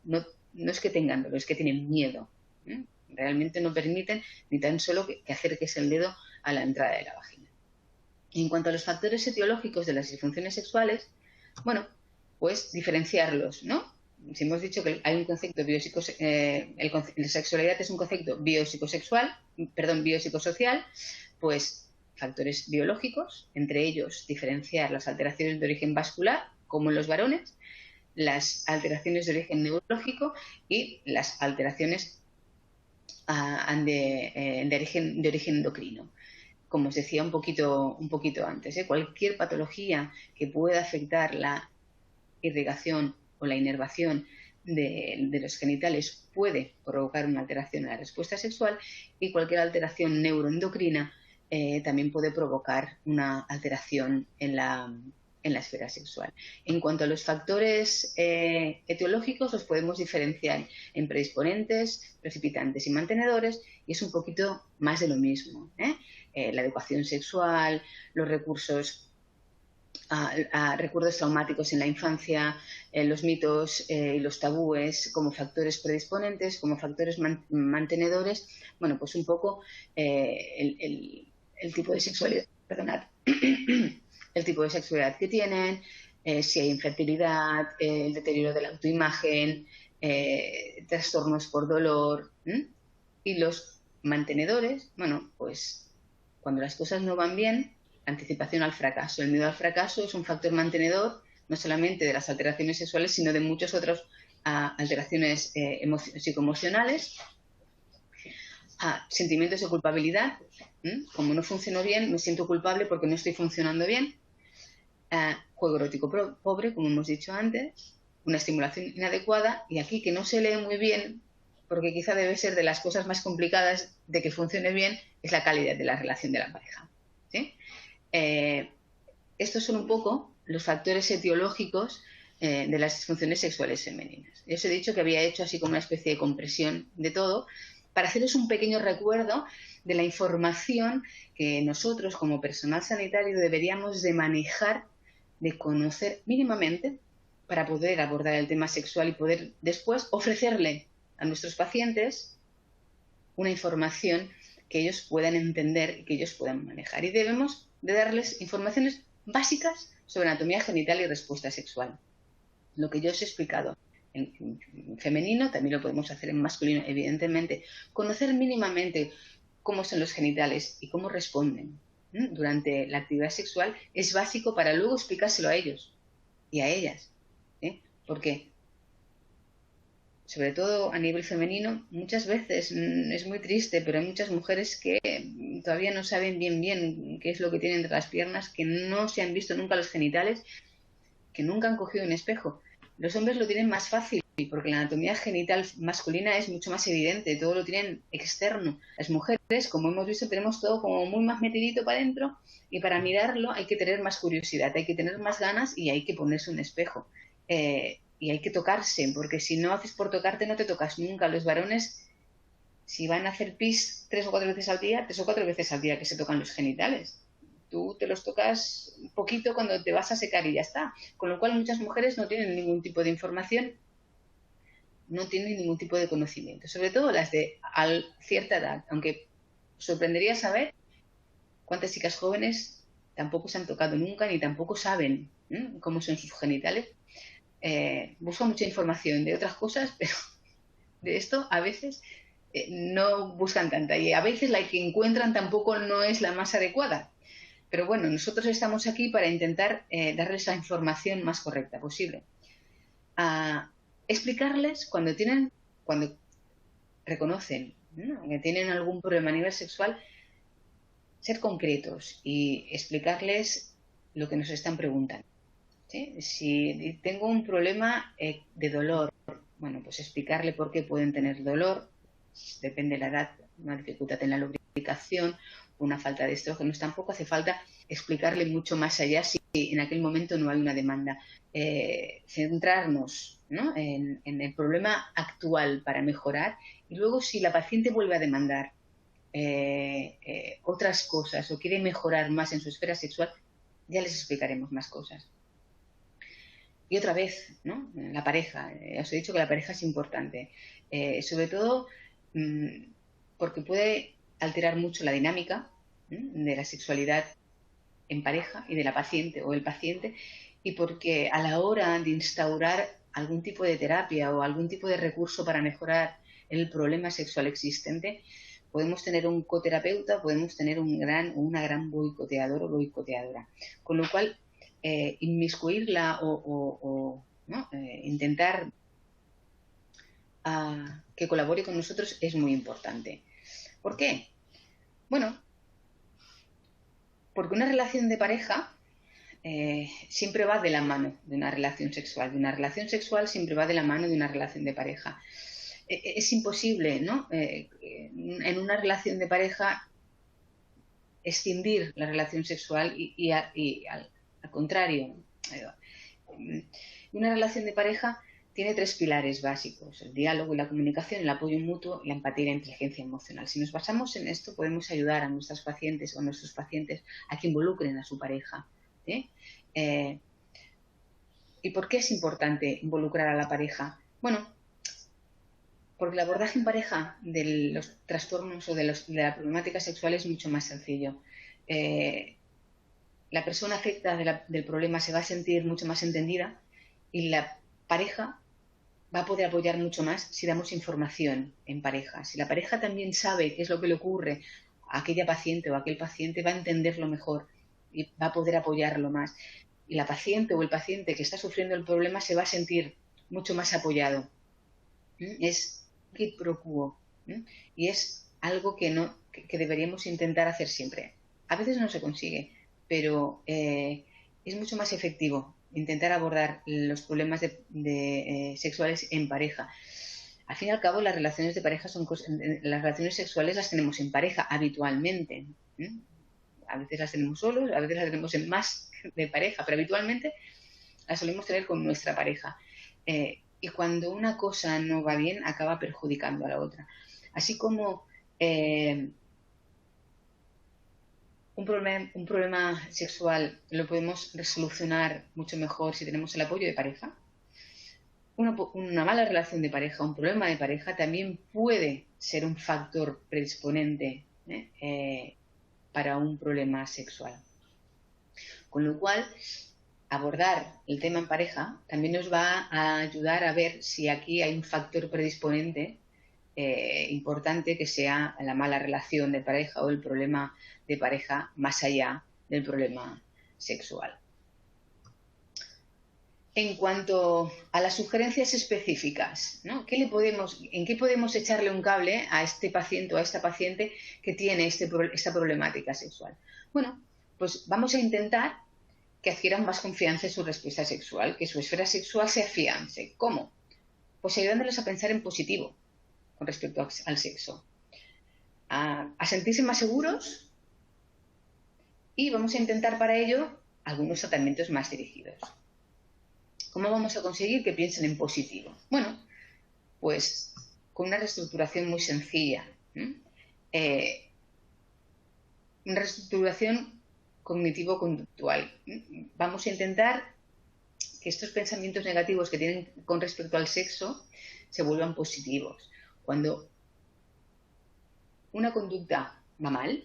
es que tengan dolor, es que tienen miedo. Realmente no permiten ni tan solo que acerques el dedo a la entrada de la vagina. Y en cuanto a los factores etiológicos de las disfunciones sexuales, bueno, pues diferenciarlos, ¿no? Si hemos dicho que hay un concepto la sexualidad es un concepto biopsicosocial, pues factores biológicos, entre ellos diferenciar las alteraciones de origen vascular, como en los varones, las alteraciones de origen neurológico y las alteraciones de origen endocrino. Como os decía un poquito antes, cualquier patología que pueda afectar la irrigación o la inervación de los genitales puede provocar una alteración en la respuesta sexual, y cualquier alteración neuroendocrina también puede provocar una alteración en la esfera sexual. En cuanto a los factores etiológicos, los podemos diferenciar en predisponentes, precipitantes y mantenedores, y es un poquito más de lo mismo. La educación sexual, los recursos a recuerdos traumáticos en la infancia, los mitos y los tabúes como factores predisponentes, como factores mantenedores. Bueno, pues un poco el tipo de sexualidad, perdonad, el tipo de sexualidad que tienen, si hay infertilidad, el deterioro de la autoimagen, trastornos por dolor. Y los mantenedores, bueno, pues cuando las cosas no van bien, anticipación al fracaso. El miedo al fracaso es un factor mantenedor no solamente de las alteraciones sexuales, sino de muchas otras alteraciones psicoemocionales. Sentimientos de culpabilidad. Como no funciono bien, me siento culpable porque no estoy funcionando bien. Juego erótico pobre, como hemos dicho antes. Una estimulación inadecuada. Y aquí, que no se lee muy bien, porque quizá debe ser de las cosas más complicadas de que funcione bien, es la calidad de la relación de la pareja. ¿Sí? Estos son un poco los factores etiológicos de las disfunciones sexuales femeninas. Yo os he dicho que había hecho así como una especie de compresión de todo para haceros un pequeño recuerdo de la información que nosotros como personal sanitario deberíamos de manejar, de conocer mínimamente para poder abordar el tema sexual y poder después ofrecerle a nuestros pacientes una información que ellos puedan entender y que ellos puedan manejar. Y debemos de darles informaciones básicas sobre anatomía genital y respuesta sexual. Lo que yo os he explicado en femenino también lo podemos hacer en masculino, evidentemente. Conocer mínimamente cómo son los genitales y cómo responden durante la actividad sexual es básico para luego explicárselo a ellos y a ellas. Porque sobre todo a nivel femenino, muchas veces es muy triste, pero hay muchas mujeres que todavía no saben bien qué es lo que tienen entre las piernas, que no se han visto nunca los genitales, que nunca han cogido un espejo. Los hombres lo tienen más fácil, porque la anatomía genital masculina es mucho más evidente, todo lo tienen externo. Las mujeres, como hemos visto, tenemos todo como muy más metidito para adentro, y para mirarlo hay que tener más curiosidad, hay que tener más ganas y hay que ponerse un espejo. Y hay que tocarse, porque si no haces por tocarte no te tocas nunca. Los varones, si van a hacer pis 3 o 4 veces al día, 3 o 4 veces al día que se tocan los genitales. Tú te los tocas un poquito cuando te vas a secar y ya está. Con lo cual muchas mujeres no tienen ningún tipo de información, no tienen ningún tipo de conocimiento. Sobre todo las de cierta edad, aunque sorprendería saber cuántas chicas jóvenes tampoco se han tocado nunca ni tampoco saben cómo son sus genitales. Buscan mucha información de otras cosas, pero de esto a veces no buscan tanta, y a veces la que encuentran tampoco no es la más adecuada. Pero bueno, nosotros estamos aquí para intentar darles la información más correcta posible. Explicarles cuando reconocen que tienen algún problema a nivel sexual, ser concretos y explicarles lo que nos están preguntando. ¿Sí? Si tengo un problema de dolor, bueno, pues explicarle por qué pueden tener dolor, depende de la edad, una dificultad en la lubricación, una falta de estrógenos. Tampoco hace falta explicarle mucho más allá si en aquel momento no hay una demanda. Centrarnos, ¿no?, en el problema actual para mejorar, y luego si la paciente vuelve a demandar otras cosas o quiere mejorar más en su esfera sexual, ya les explicaremos más cosas. Y otra vez, ¿no?, la pareja. Os he dicho que la pareja es importante, sobre todo porque puede alterar mucho la dinámica de la sexualidad en pareja y de la paciente o el paciente, y porque a la hora de instaurar algún tipo de terapia o algún tipo de recurso para mejorar el problema sexual existente, podemos tener un coterapeuta, podemos tener una gran boicoteador o boicoteadora. Con lo cual, inmiscuirla o ¿no? Intentar que colabore con nosotros es muy importante. ¿Por qué? Bueno, porque una relación de pareja siempre va de la mano de una relación sexual. De una relación sexual siempre va de la mano de una relación de pareja. Es imposible, ¿no? En una relación de pareja escindir la relación sexual y al contrario. Una relación de pareja tiene 3 pilares básicos: el diálogo y la comunicación, el apoyo mutuo, la empatía y la inteligencia emocional. Si nos basamos en esto, podemos ayudar a nuestras pacientes o a nuestros pacientes a que involucren a su pareja. ¿Y por qué es importante involucrar a la pareja? Bueno, porque el abordaje en pareja de los trastornos o de la problemática sexual es mucho más sencillo. La persona afectada del problema se va a sentir mucho más entendida y la pareja va a poder apoyar mucho más si damos información en pareja. Si la pareja también sabe qué es lo que le ocurre a aquella paciente o a aquel paciente, va a entenderlo mejor y va a poder apoyarlo más. Y la paciente o el paciente que está sufriendo el problema se va a sentir mucho más apoyado. Es quid pro quo, y es algo que deberíamos intentar hacer siempre. A veces no se consigue, pero es mucho más efectivo intentar abordar los problemas sexuales en pareja. Al fin y al cabo, las relaciones de pareja las relaciones sexuales las tenemos en pareja habitualmente. A veces las tenemos solos, a veces las tenemos en más de pareja, pero habitualmente las solemos tener con nuestra pareja. Y cuando una cosa no va bien, acaba perjudicando a la otra. Así como un problema sexual lo podemos resolucionar mucho mejor si tenemos el apoyo de pareja, una mala relación de pareja, un problema de pareja también puede ser un factor predisponente para un problema sexual. Con lo cual, abordar el tema en pareja también nos va a ayudar a ver si aquí hay un factor predisponente importante, que sea la mala relación de pareja o el problema de pareja más allá del problema sexual. En cuanto a las sugerencias específicas, ¿no? ¿En qué podemos echarle un cable a este paciente o a esta paciente que tiene esta problemática sexual? Bueno, pues vamos a intentar que adquieran más confianza en su respuesta sexual, que su esfera sexual se afiance. ¿Cómo? Pues ayudándoles a pensar en positivo con respecto al sexo, a sentirse más seguros, y vamos a intentar para ello algunos tratamientos más dirigidos. ¿Cómo vamos a conseguir que piensen en positivo? Bueno, pues con una reestructuración muy sencilla. Una reestructuración cognitivo-conductual. Vamos a intentar que estos pensamientos negativos que tienen con respecto al sexo se vuelvan positivos. Cuando una conducta va mal,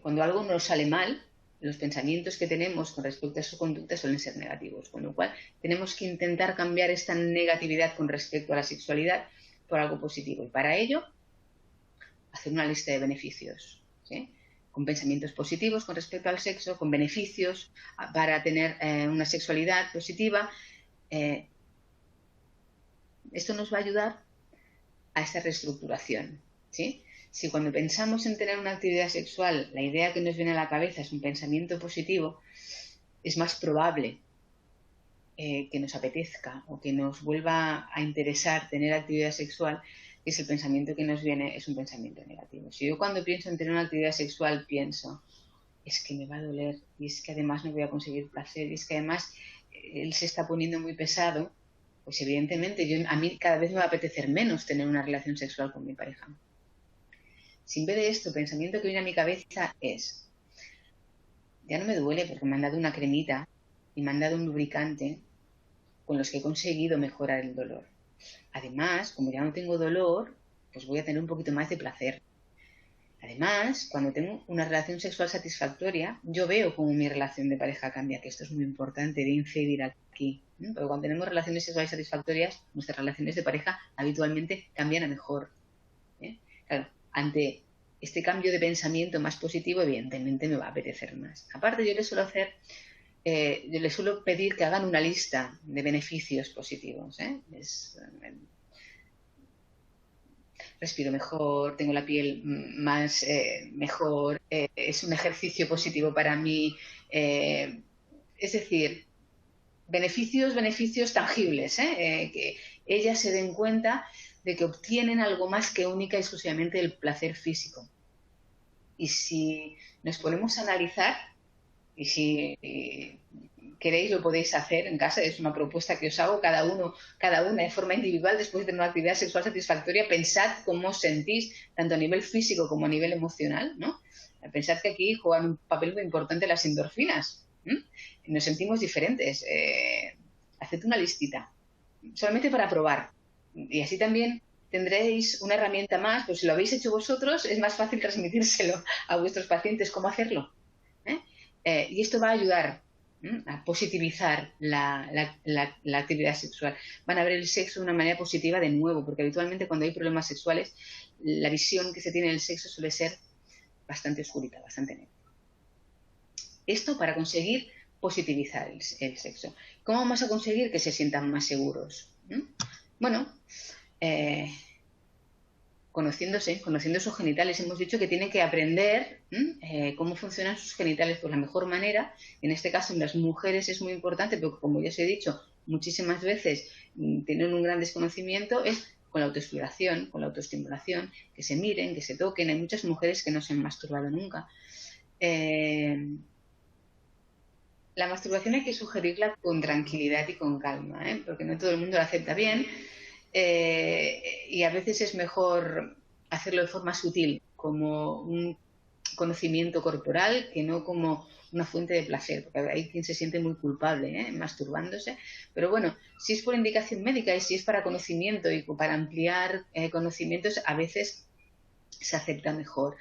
cuando algo nos sale mal, los pensamientos que tenemos con respecto a su conducta suelen ser negativos, con lo cual tenemos que intentar cambiar esta negatividad con respecto a la sexualidad por algo positivo. Y para ello, hacer una lista de beneficios, ¿sí? Con pensamientos positivos con respecto al sexo, con beneficios para tener una sexualidad positiva. Esto nos va a ayudar a esta reestructuración, ¿sí? Si cuando pensamos en tener una actividad sexual, la idea que nos viene a la cabeza es un pensamiento positivo, es más probable que nos apetezca o que nos vuelva a interesar tener actividad sexual, que si el pensamiento que nos viene es un pensamiento negativo. Si yo cuando pienso en tener una actividad sexual pienso, es que me va a doler, y es que además no voy a conseguir placer, y es que además él se está poniendo muy pesado, pues evidentemente a mí cada vez me va a apetecer menos tener una relación sexual con mi pareja. Si en vez de esto, el pensamiento que viene a mi cabeza es, ya no me duele porque me han dado una cremita y me han dado un lubricante con los que he conseguido mejorar el dolor. Además, como ya no tengo dolor, pues voy a tener un poquito más de placer. Además, cuando tengo una relación sexual satisfactoria, yo veo cómo mi relación de pareja cambia, que esto es muy importante de incidir aquí. Porque cuando tenemos relaciones sexuales satisfactorias, nuestras relaciones de pareja habitualmente cambian a mejor. Claro, ante este cambio de pensamiento más positivo, evidentemente me va a apetecer más. Aparte, yo les suelo pedir que hagan una lista de beneficios positivos. Respiro mejor, tengo la piel más mejor, es un ejercicio positivo para mí. Es decir, beneficios tangibles, que ellas se den cuenta de que obtienen algo más que única y exclusivamente el placer físico. Y si nos ponemos a analizar, y si queréis lo podéis hacer en casa, es una propuesta que os hago, cada una de forma individual, después de tener una actividad sexual satisfactoria, pensad cómo os sentís, tanto a nivel físico como a nivel emocional, ¿no? Pensad que aquí juegan un papel muy importante las endorfinas. Nos sentimos diferentes. Haced una listita, solamente para probar. Y así también tendréis una herramienta más, pues si lo habéis hecho vosotros, es más fácil transmitírselo a vuestros pacientes, cómo hacerlo. Y esto va a ayudar a positivizar la actividad sexual. Van a ver el sexo de una manera positiva de nuevo, porque habitualmente cuando hay problemas sexuales, la visión que se tiene del sexo suele ser bastante oscurita, bastante negra. Esto para conseguir positivizar el sexo. ¿Cómo vamos a conseguir que se sientan más seguros? Bueno, conociendo sus genitales. Hemos dicho que tienen que aprender cómo funcionan sus genitales por la mejor manera. En este caso, en las mujeres es muy importante, porque como ya os he dicho, muchísimas veces tienen un gran desconocimiento, es con la autoexploración, con la autoestimulación, que se miren, que se toquen. Hay muchas mujeres que no se han masturbado nunca. La masturbación hay que sugerirla con tranquilidad y con calma, porque no todo el mundo la acepta bien. Y a veces es mejor hacerlo de forma sutil, como un conocimiento corporal, que no como una fuente de placer, porque hay quien se siente muy culpable masturbándose. Pero bueno, si es por indicación médica y si es para conocimiento y para ampliar conocimientos, a veces se acepta mejor.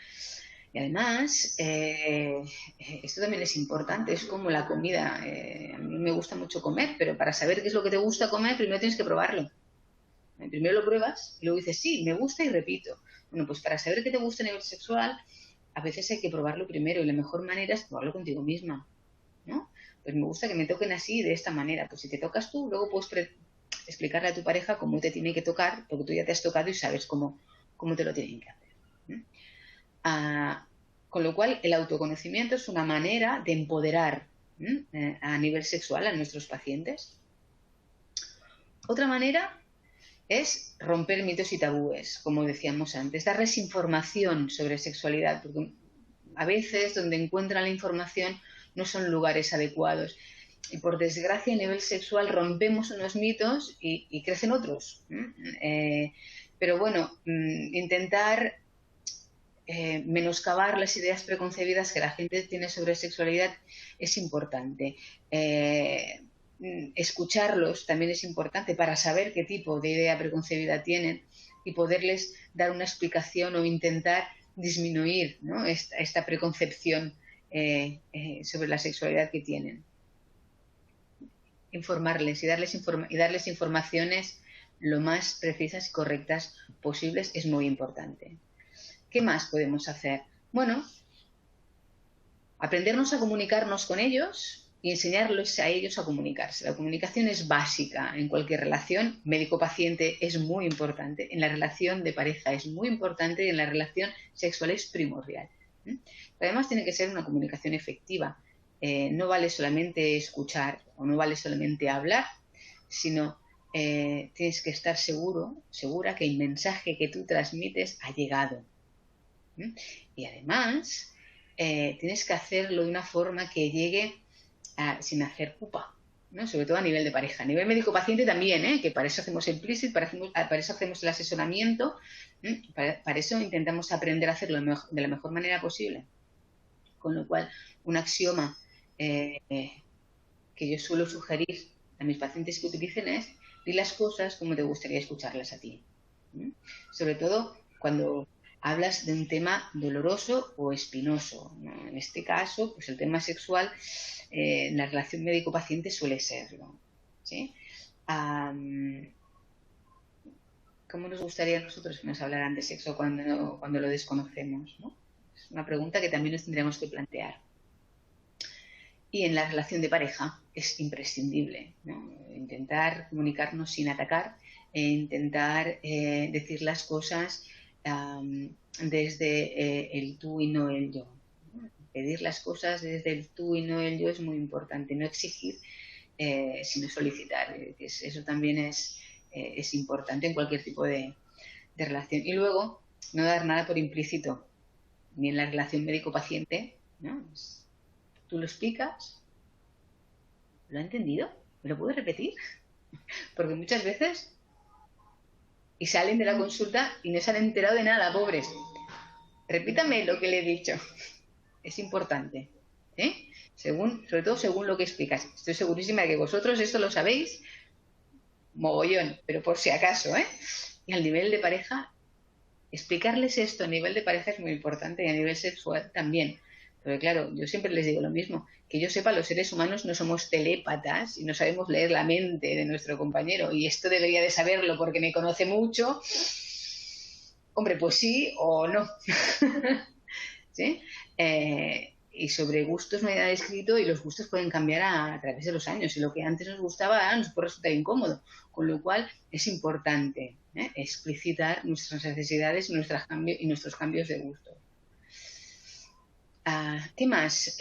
Y además, esto también es importante, es como la comida. A mí me gusta mucho comer, pero para saber qué es lo que te gusta comer, primero tienes que probarlo. Primero lo pruebas y luego dices, sí, me gusta y repito. Bueno, pues para saber qué te gusta a nivel sexual, a veces hay que probarlo primero y la mejor manera es probarlo contigo misma, ¿no? Pues me gusta que me toquen así, de esta manera. Pues si te tocas tú, luego puedes explicarle a tu pareja cómo te tiene que tocar, porque tú ya te has tocado y sabes cómo te lo tienen que hacer. Con lo cual, el autoconocimiento es una manera de empoderar a nivel sexual a nuestros pacientes. Otra manera es romper mitos y tabúes, como decíamos antes, darles información sobre sexualidad, porque a veces donde encuentran la información no son lugares adecuados. Y por desgracia, a nivel sexual rompemos unos mitos y crecen otros. Pero bueno, intentar menoscabar las ideas preconcebidas que la gente tiene sobre sexualidad es importante. Escucharlos también es importante para saber qué tipo de idea preconcebida tienen y poderles dar una explicación o intentar disminuir, ¿no?, esta preconcepción sobre la sexualidad que tienen. Informarles y darles informaciones lo más precisas y correctas posibles es muy importante. ¿Qué más podemos hacer? Bueno, aprendernos a comunicarnos con ellos y enseñarles a ellos a comunicarse. La comunicación es básica en cualquier relación. Médico-paciente es muy importante. En la relación de pareja es muy importante y en la relación sexual es primordial. Pero además tiene que ser una comunicación efectiva. No vale solamente escuchar o no vale solamente hablar, sino tienes que estar segura que el mensaje que tú transmites ha llegado. Y además tienes que hacerlo de una forma que llegue sin hacer pupa, ¿no? Sobre todo a nivel de pareja. A nivel médico-paciente también, que para eso hacemos el Plicit, para eso hacemos el asesoramiento, para eso intentamos aprender a hacerlo de la mejor manera posible. Con lo cual, un axioma que yo suelo sugerir a mis pacientes que utilicen es: di las cosas como te gustaría escucharlas a ti. Sobre todo cuando hablas de un tema doloroso o espinoso, ¿no? En este caso, pues el tema sexual en la relación médico-paciente suele serlo, ¿sí? ¿Cómo nos gustaría a nosotros que nos hablaran de sexo cuando lo desconocemos, ¿no? Es una pregunta que también nos tendríamos que plantear. Y en la relación de pareja es imprescindible, ¿no? Intentar comunicarnos sin atacar, intentar decir las cosas desde el tú y no el yo. Pedir las cosas desde el tú y no el yo es muy importante. No exigir, sino solicitar. Eso también es importante en cualquier tipo de relación. Y luego, no dar nada por implícito, ni en la relación médico-paciente, ¿no? Tú lo explicas, ¿lo ha entendido? ¿Me lo puedo repetir? Porque muchas veces y salen de la consulta y no se han enterado de nada, pobres. Repítame lo que le he dicho. Es importante, ¿eh? Sobre todo según lo que explicas. Estoy segurísima de que vosotros esto lo sabéis mogollón, pero por si acaso, ¿eh? Y al nivel de pareja, explicarles esto a nivel de pareja es muy importante y a nivel sexual también. Porque claro, yo siempre les digo lo mismo, que yo sepa, los seres humanos no somos telépatas y no sabemos leer la mente de nuestro compañero, y esto debería de saberlo porque me conoce mucho. Hombre, pues sí o no. ¿Sí? Y sobre gustos no hay nada escrito y los gustos pueden cambiar a través de los años, y lo que antes nos gustaba ahora nos puede resultar incómodo, con lo cual es importante explicitar nuestras necesidades y nuestros cambios de gusto. ¿Qué más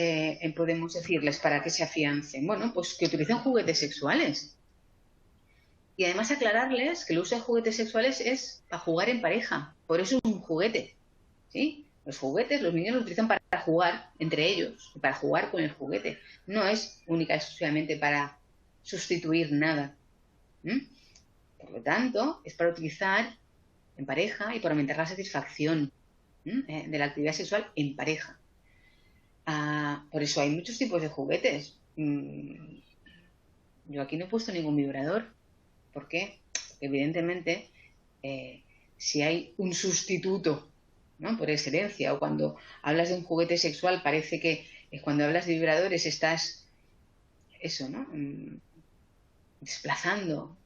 podemos decirles para que se afiancen? Bueno, pues que utilicen juguetes sexuales. Y además aclararles que el uso de juguetes sexuales es para jugar en pareja. Por eso es un juguete, ¿sí? Los juguetes, los niños los utilizan para jugar entre ellos, para jugar con el juguete. No es única y exclusivamente para sustituir nada. Por lo tanto, es para utilizar en pareja y para aumentar la satisfacción de la actividad sexual en pareja. Por eso hay muchos tipos de juguetes. Yo aquí no he puesto ningún vibrador. ¿Por qué? Porque evidentemente si hay un sustituto, ¿no?, por excelencia, o cuando hablas de un juguete sexual parece que cuando hablas de vibradores estás eso, ¿no?, desplazando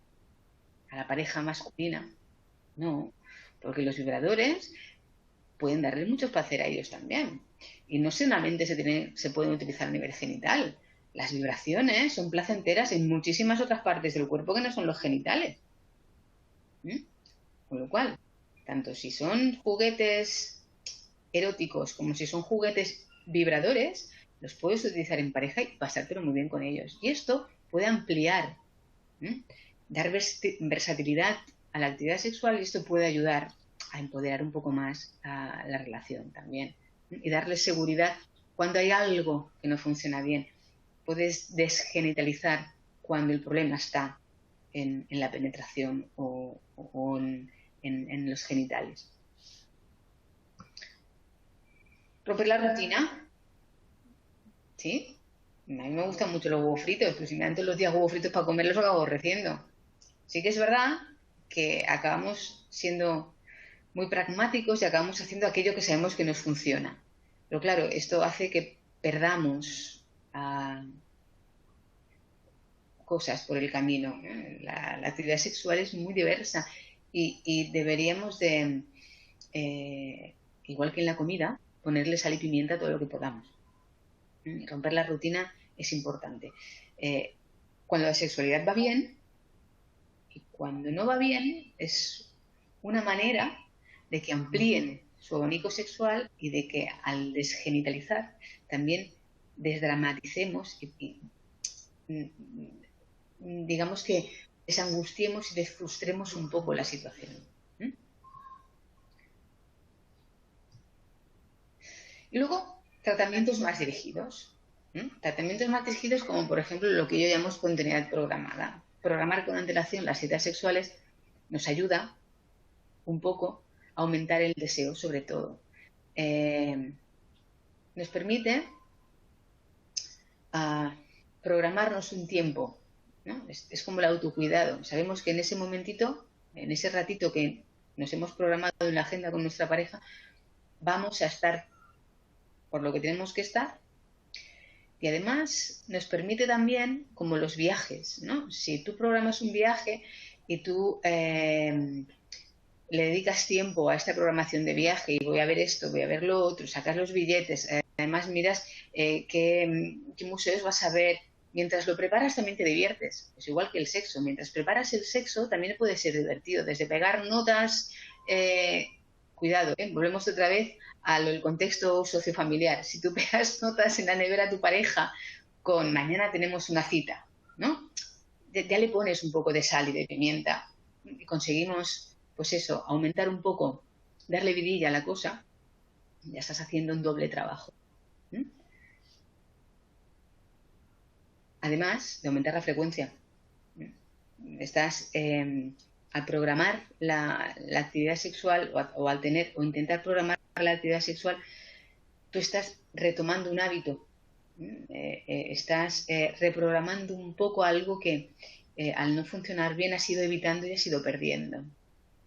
a la pareja masculina. No, porque los vibradores pueden darle mucho placer a ellos también. Y no solamente se pueden utilizar a nivel genital. Las vibraciones son placenteras en muchísimas otras partes del cuerpo que no son los genitales. Con lo cual, tanto si son juguetes eróticos como si son juguetes vibradores, los puedes utilizar en pareja y pasártelo muy bien con ellos. Y esto puede ampliar, dar versatilidad a la actividad sexual, y esto puede ayudar a empoderar un poco más a la relación también, y darles seguridad cuando hay algo que no funciona bien. Puedes desgenitalizar cuando el problema está en la penetración o en los genitales. Romper la rutina, ¿sí? A mí me gustan mucho los huevos fritos, pero si me dan todos los días huevos fritos para comerlos, los acabo aborreciendo. Sí que es verdad que acabamos siendo muy pragmáticos y acabamos haciendo aquello que sabemos que nos funciona. Pero claro, esto hace que perdamos cosas por el camino. La actividad sexual es muy diversa y deberíamos de, igual que en la comida, ponerle sal y pimienta a todo lo que podamos. Romper la rutina es importante. Cuando la sexualidad va bien y cuando no va bien, es una manera de que amplíen su abanico sexual y de que al desgenitalizar también desdramaticemos y digamos que desangustiemos y desfrustremos un poco la situación. Y luego, tratamientos más dirigidos. Tratamientos más dirigidos como, por ejemplo, lo que yo llamo espontaneidad programada. Programar con antelación las citas sexuales nos ayuda un poco a aumentar el deseo, sobre todo. Nos permite programarnos un tiempo, ¿no? Es como el autocuidado. Sabemos que en ese momentito, en ese ratito que nos hemos programado en la agenda con nuestra pareja, vamos a estar por lo que tenemos que estar. Y además nos permite también, como los viajes, ¿no? Si tú programas un viaje y tú le dedicas tiempo a esta programación de viaje y voy a ver esto, voy a ver lo otro, sacas los billetes, además miras qué museos vas a ver. Mientras lo preparas también te diviertes. Es igual que el sexo. Mientras preparas el sexo también puede ser divertido. Desde pegar notas, cuidado, volvemos otra vez al contexto sociofamiliar. Si tú pegas notas en la nevera a tu pareja con mañana tenemos una cita, ¿no? Ya le pones un poco de sal y de pimienta y conseguimos, pues eso, aumentar un poco, darle vidilla a la cosa, ya estás haciendo un doble trabajo. Además de aumentar la frecuencia, estás al programar la actividad sexual o al tener o intentar programar la actividad sexual, tú estás retomando un hábito, estás reprogramando un poco algo que al no funcionar bien has ido evitando y has ido perdiendo.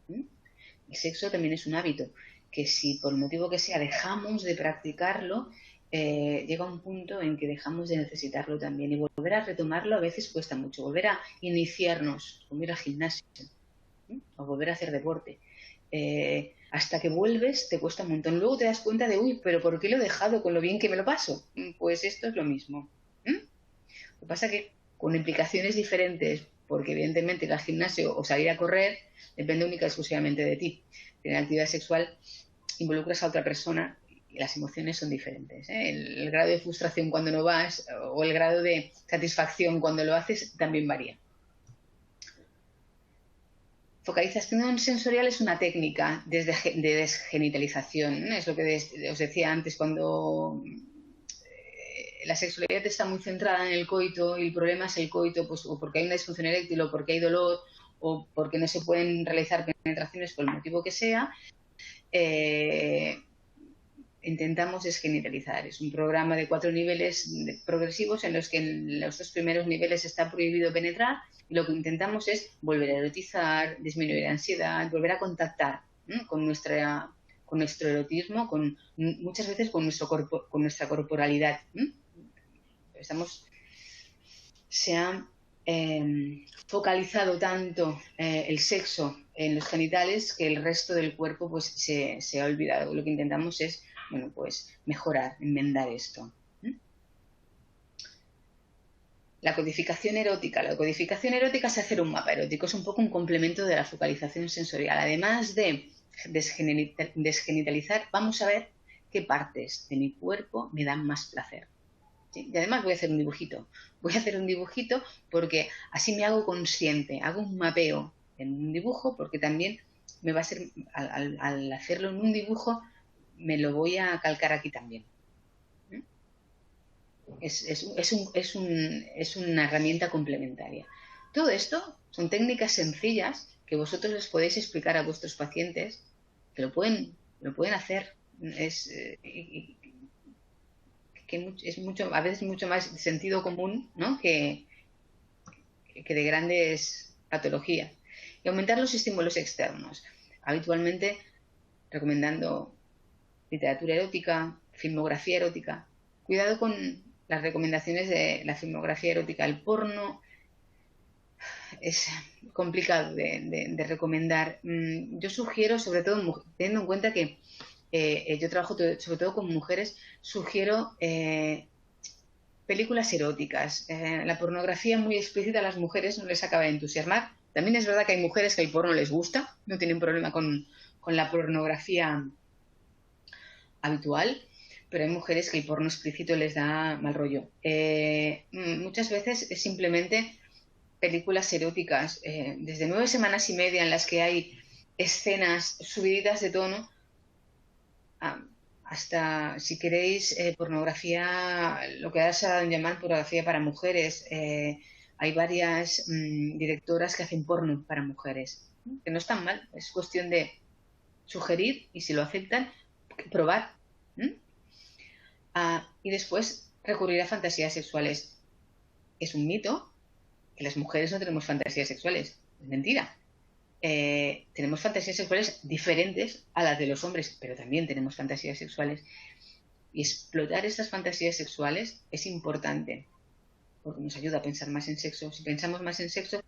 El sexo también es un hábito que si por el motivo que sea dejamos de practicarlo, llega un punto en que dejamos de necesitarlo también, y volver a retomarlo a veces cuesta mucho. Volver a iniciarnos, como ir al gimnasio o volver a hacer deporte, hasta que vuelves te cuesta un montón. Luego te das cuenta de, uy, pero ¿por qué lo he dejado con lo bien que me lo paso? Pues esto es lo mismo. Lo que pasa que con implicaciones diferentes, porque evidentemente ir al gimnasio o salir a correr depende única y exclusivamente de ti. En la actividad sexual involucras a otra persona y las emociones son diferentes. El grado de frustración cuando no vas o el grado de satisfacción cuando lo haces también varía. Focalización sensorial es una técnica de desgenitalización, ¿no? Es lo que os decía antes, cuando la sexualidad está muy centrada en el coito y el problema es el coito, pues o porque hay una disfunción eréctil o porque hay dolor o porque no se pueden realizar penetraciones por el motivo que sea, intentamos desgenitalizar. Es un programa de 4 niveles progresivos en los que en los 2 primeros niveles está prohibido penetrar y lo que intentamos es volver a erotizar, disminuir la ansiedad, volver a contactar con nuestro erotismo, muchas veces con nuestra corporalidad. Se ha focalizado tanto el sexo en los genitales que el resto del cuerpo pues se ha olvidado. Lo que intentamos es pues mejorar, enmendar esto. La codificación erótica. La codificación erótica es hacer un mapa erótico, es un poco un complemento de la focalización sensorial. Además de desgenitalizar, vamos a ver qué partes de mi cuerpo me dan más placer. ¿Sí? Y además voy a hacer un dibujito. Voy a hacer un dibujito porque así me hago consciente, hago un mapeo en un dibujo porque también me va a ser, al hacerlo en un dibujo, me lo voy a calcar aquí también. Es una herramienta complementaria. Todo esto son técnicas sencillas que vosotros les podéis explicar a vuestros pacientes, que lo pueden hacer. Es a veces mucho más sentido común, ¿no? que de grandes patologías. Y aumentar los estímulos externos. Habitualmente recomendando literatura erótica, filmografía erótica. Cuidado con las recomendaciones de la filmografía erótica. El porno es complicado de recomendar. Yo sugiero, sobre todo teniendo en cuenta que yo trabajo sobre todo con mujeres, sugiero películas eróticas. La pornografía muy explícita a las mujeres no les acaba de entusiasmar. También es verdad que hay mujeres que el porno les gusta, no tienen problema con la pornografía habitual, pero hay mujeres que el porno explícito les da mal rollo. Muchas veces es simplemente películas eróticas, desde 9 semanas y media en las que hay escenas subiditas de tono, hasta, si queréis, pornografía, lo que ahora se ha llamado pornografía para mujeres. Hay varias directoras que hacen porno para mujeres, que no están mal, es cuestión de sugerir y si lo aceptan, probar. Y después recurrir a fantasías sexuales. Es un mito que las mujeres no tenemos fantasías sexuales. Es mentira. tenemos fantasías sexuales diferentes a las de los hombres, pero también tenemos fantasías sexuales. Y explotar estas fantasías sexuales es importante, porque nos ayuda a pensar más en sexo. Si pensamos más en sexo,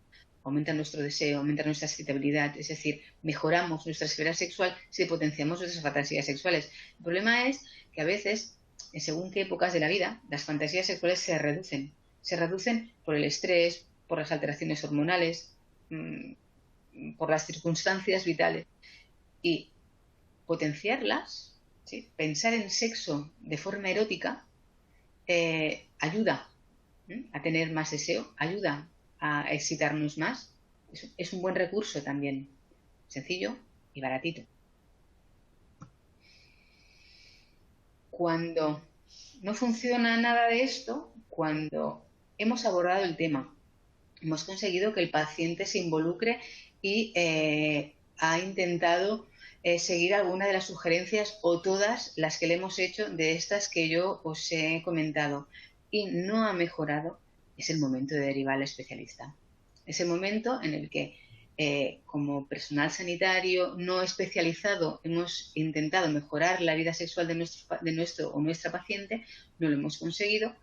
aumenta nuestro deseo, aumenta nuestra excitabilidad, es decir, mejoramos nuestra esfera sexual si potenciamos nuestras fantasías sexuales. El problema es que a veces, según qué épocas de la vida, las fantasías sexuales se reducen. Se reducen por el estrés, por las alteraciones hormonales, por las circunstancias vitales. Y potenciarlas, ¿sí? Pensar en sexo de forma erótica, ayuda a tener más deseo, ayuda a excitarnos más. Es un buen recurso también, sencillo y baratito. Cuando no funciona nada de esto, cuando hemos abordado el tema, hemos conseguido que el paciente se involucre y ha intentado seguir alguna de las sugerencias o todas las que le hemos hecho de estas que yo os he comentado y no ha mejorado, es el momento de derivar al especialista. Es el momento en el que como personal sanitario no especializado hemos intentado mejorar la vida sexual de nuestro o nuestra paciente, no lo hemos conseguido,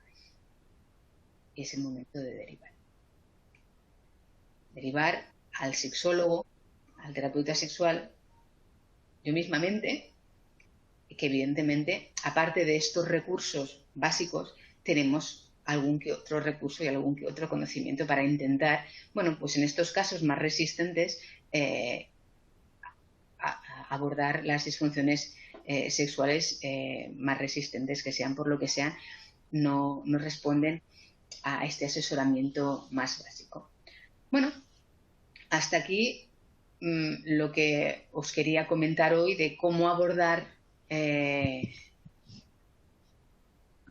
y es el momento de derivar. Derivar al sexólogo, al terapeuta sexual, yo mismamente, que evidentemente, aparte de estos recursos básicos, tenemos algún que otro recurso y algún que otro conocimiento para intentar, bueno, pues en estos casos más resistentes, abordar las disfunciones sexuales más resistentes, que sean por lo que sean, no responden a este asesoramiento más básico. Bueno, hasta aquí lo que os quería comentar hoy de cómo abordar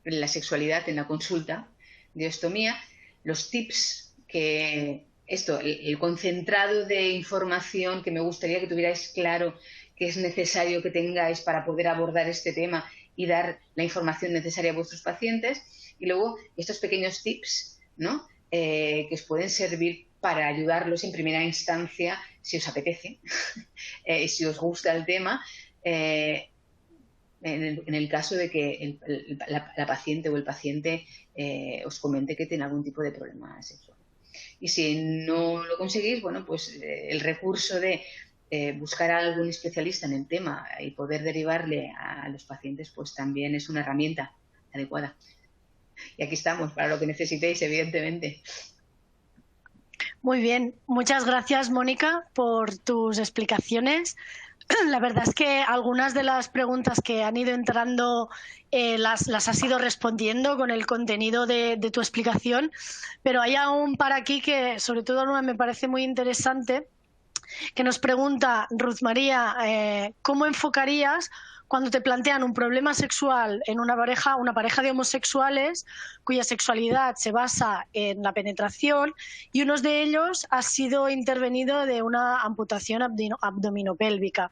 la sexualidad en la consulta de ostomía, los tips que el concentrado de información que me gustaría que tuvierais claro que es necesario que tengáis para poder abordar este tema y dar la información necesaria a vuestros pacientes, y luego estos pequeños tips, ¿no? Que os pueden servir para ayudarlos en primera instancia si os apetece, si os gusta el tema, en el caso de que la paciente o el paciente os comente que tiene algún tipo de problema sexual. Y si no lo conseguís, bueno, pues el recurso de buscar a algún especialista en el tema y poder derivarle a los pacientes, pues también es una herramienta adecuada. Y aquí estamos para lo que necesitéis, evidentemente. Muy bien, muchas gracias, Mónica, por tus explicaciones. La verdad es que algunas de las preguntas que han ido entrando las has ido respondiendo con el contenido de tu explicación, pero hay aún para aquí que sobre todo una me parece muy interesante, que nos pregunta Ruth María, ¿cómo enfocarías cuando te plantean un problema sexual en una pareja de homosexuales cuya sexualidad se basa en la penetración y uno de ellos ha sido intervenido de una amputación abdominopélvica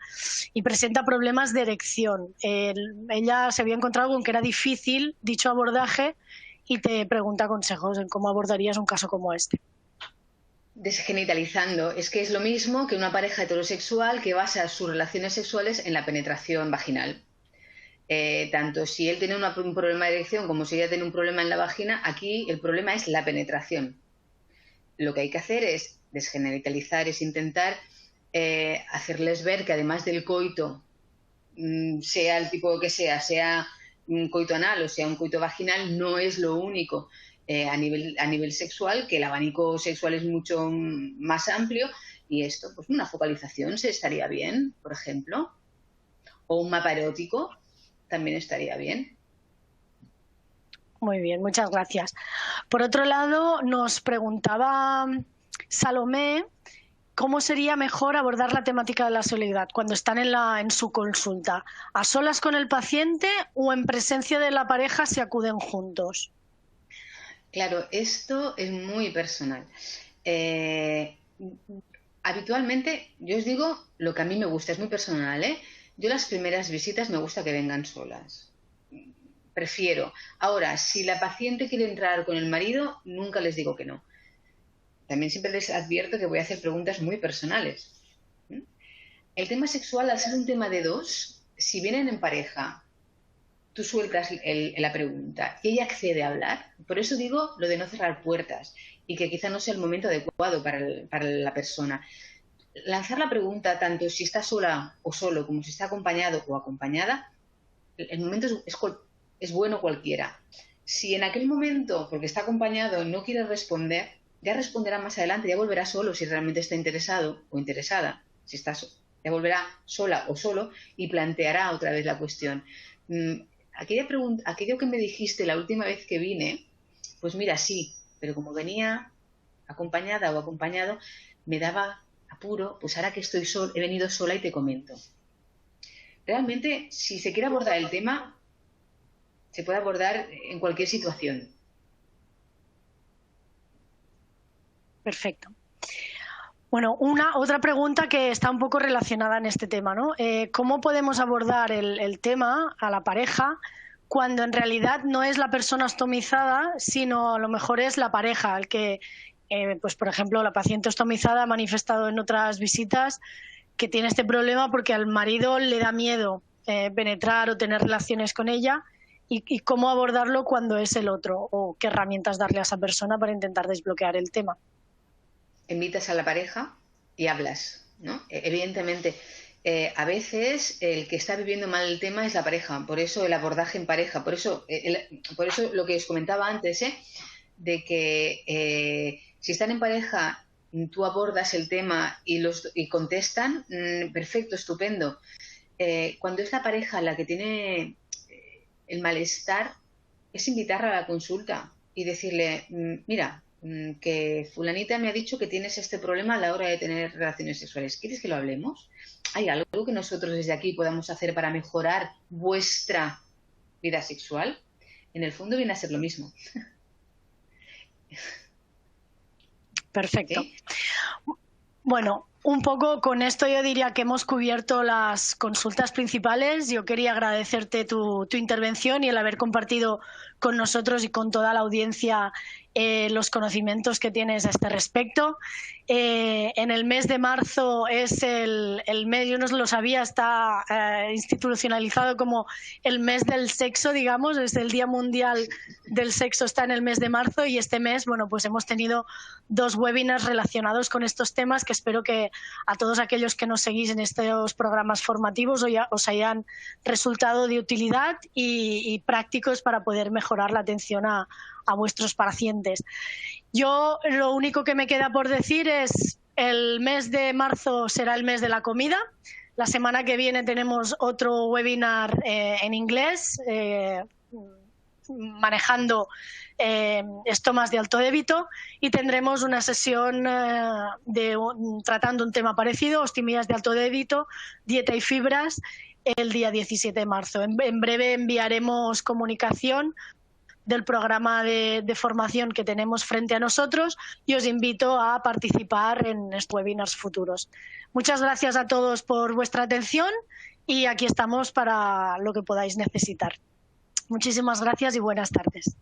y presenta problemas de erección? Ella se había encontrado con que era difícil dicho abordaje y te pregunta consejos en cómo abordarías un caso como este. Desgenitalizando, es que es lo mismo que una pareja heterosexual que basa sus relaciones sexuales en la penetración vaginal. Tanto si él tiene un problema de erección como si ella tiene un problema en la vagina, aquí el problema es la penetración. Lo que hay que hacer es desgenitalizar, es intentar hacerles ver que además del coito, sea el tipo que sea un coito anal o sea un coito vaginal, no es lo único. A nivel sexual, que el abanico sexual es mucho más amplio, y esto, pues una focalización se estaría bien, por ejemplo, o un mapa erótico también estaría bien. Muy bien, muchas gracias. Por otro lado, nos preguntaba Salomé cómo sería mejor abordar la temática de la soledad cuando están en su consulta, a solas con el paciente o en presencia de la pareja si acuden juntos. Claro, esto es muy personal. Habitualmente, yo os digo lo que a mí me gusta, es muy personal, ¿eh? Yo las primeras visitas me gusta que vengan solas. Prefiero. Ahora, si la paciente quiere entrar con el marido, nunca les digo que no. También siempre les advierto que voy a hacer preguntas muy personales. el tema sexual, al ser un tema de dos, si vienen en pareja, tú sueltas la pregunta y ella accede a hablar. Por eso digo lo de no cerrar puertas y que quizá no sea el momento adecuado para la persona. Lanzar la pregunta, tanto si está sola o solo, como si está acompañado o acompañada, el momento es bueno cualquiera. Si en aquel momento, porque está acompañado, no quiere responder, ya responderá más adelante, ya volverá solo si realmente está interesado o interesada. Si está ya volverá sola o solo y planteará otra vez la cuestión. Aquello que me dijiste la última vez que vine, pues mira, sí, pero como venía acompañada o acompañado, me daba apuro, pues ahora que estoy he venido sola y te comento. Realmente, si se quiere abordar el tema, se puede abordar en cualquier situación. Perfecto. Bueno, otra pregunta que está un poco relacionada en este tema, ¿no? ¿Cómo podemos abordar el tema a la pareja cuando en realidad no es la persona ostomizada, sino a lo mejor es la pareja el que, pues por ejemplo, la paciente ostomizada ha manifestado en otras visitas que tiene este problema porque al marido le da miedo penetrar o tener relaciones con ella y cómo abordarlo cuando es el otro o qué herramientas darle a esa persona para intentar desbloquear el tema? Invitas a la pareja y hablas, ¿no? Evidentemente, a veces el que está viviendo mal el tema es la pareja, por eso el abordaje en pareja, por eso lo que os comentaba antes, de que si están en pareja, tú abordas el tema y contestan, perfecto, estupendo. Cuando es la pareja la que tiene el malestar, es invitarla a la consulta y decirle, mira, que fulanita me ha dicho que tienes este problema a la hora de tener relaciones sexuales. ¿Quieres que lo hablemos? ¿Hay algo que nosotros desde aquí podamos hacer para mejorar vuestra vida sexual? En el fondo viene a ser lo mismo. Perfecto. ¿Sí? Bueno, un poco con esto yo diría que hemos cubierto las consultas principales. Yo quería agradecerte tu intervención y el haber compartido con nosotros y con toda la audiencia los conocimientos que tienes a este respecto. En el mes de marzo es el mes, yo no lo sabía, está institucionalizado como el mes del sexo, digamos, es el Día Mundial del Sexo, está en el mes de marzo y este mes, bueno, pues hemos tenido 2 webinars relacionados con estos temas que espero que a todos aquellos que nos seguís en estos programas formativos os hayan resultado de utilidad y prácticos para poder mejorar la atención a vuestros pacientes. Yo lo único que me queda por decir es el mes de marzo será el mes de la comida. La semana que viene tenemos otro webinar en inglés manejando estomas de alto débito y tendremos una sesión tratando un tema parecido, ostimías de alto débito, dieta y fibras, el día 17 de marzo. En breve enviaremos comunicación del programa de formación que tenemos frente a nosotros y os invito a participar en estos webinars futuros. Muchas gracias a todos por vuestra atención y aquí estamos para lo que podáis necesitar. Muchísimas gracias y buenas tardes.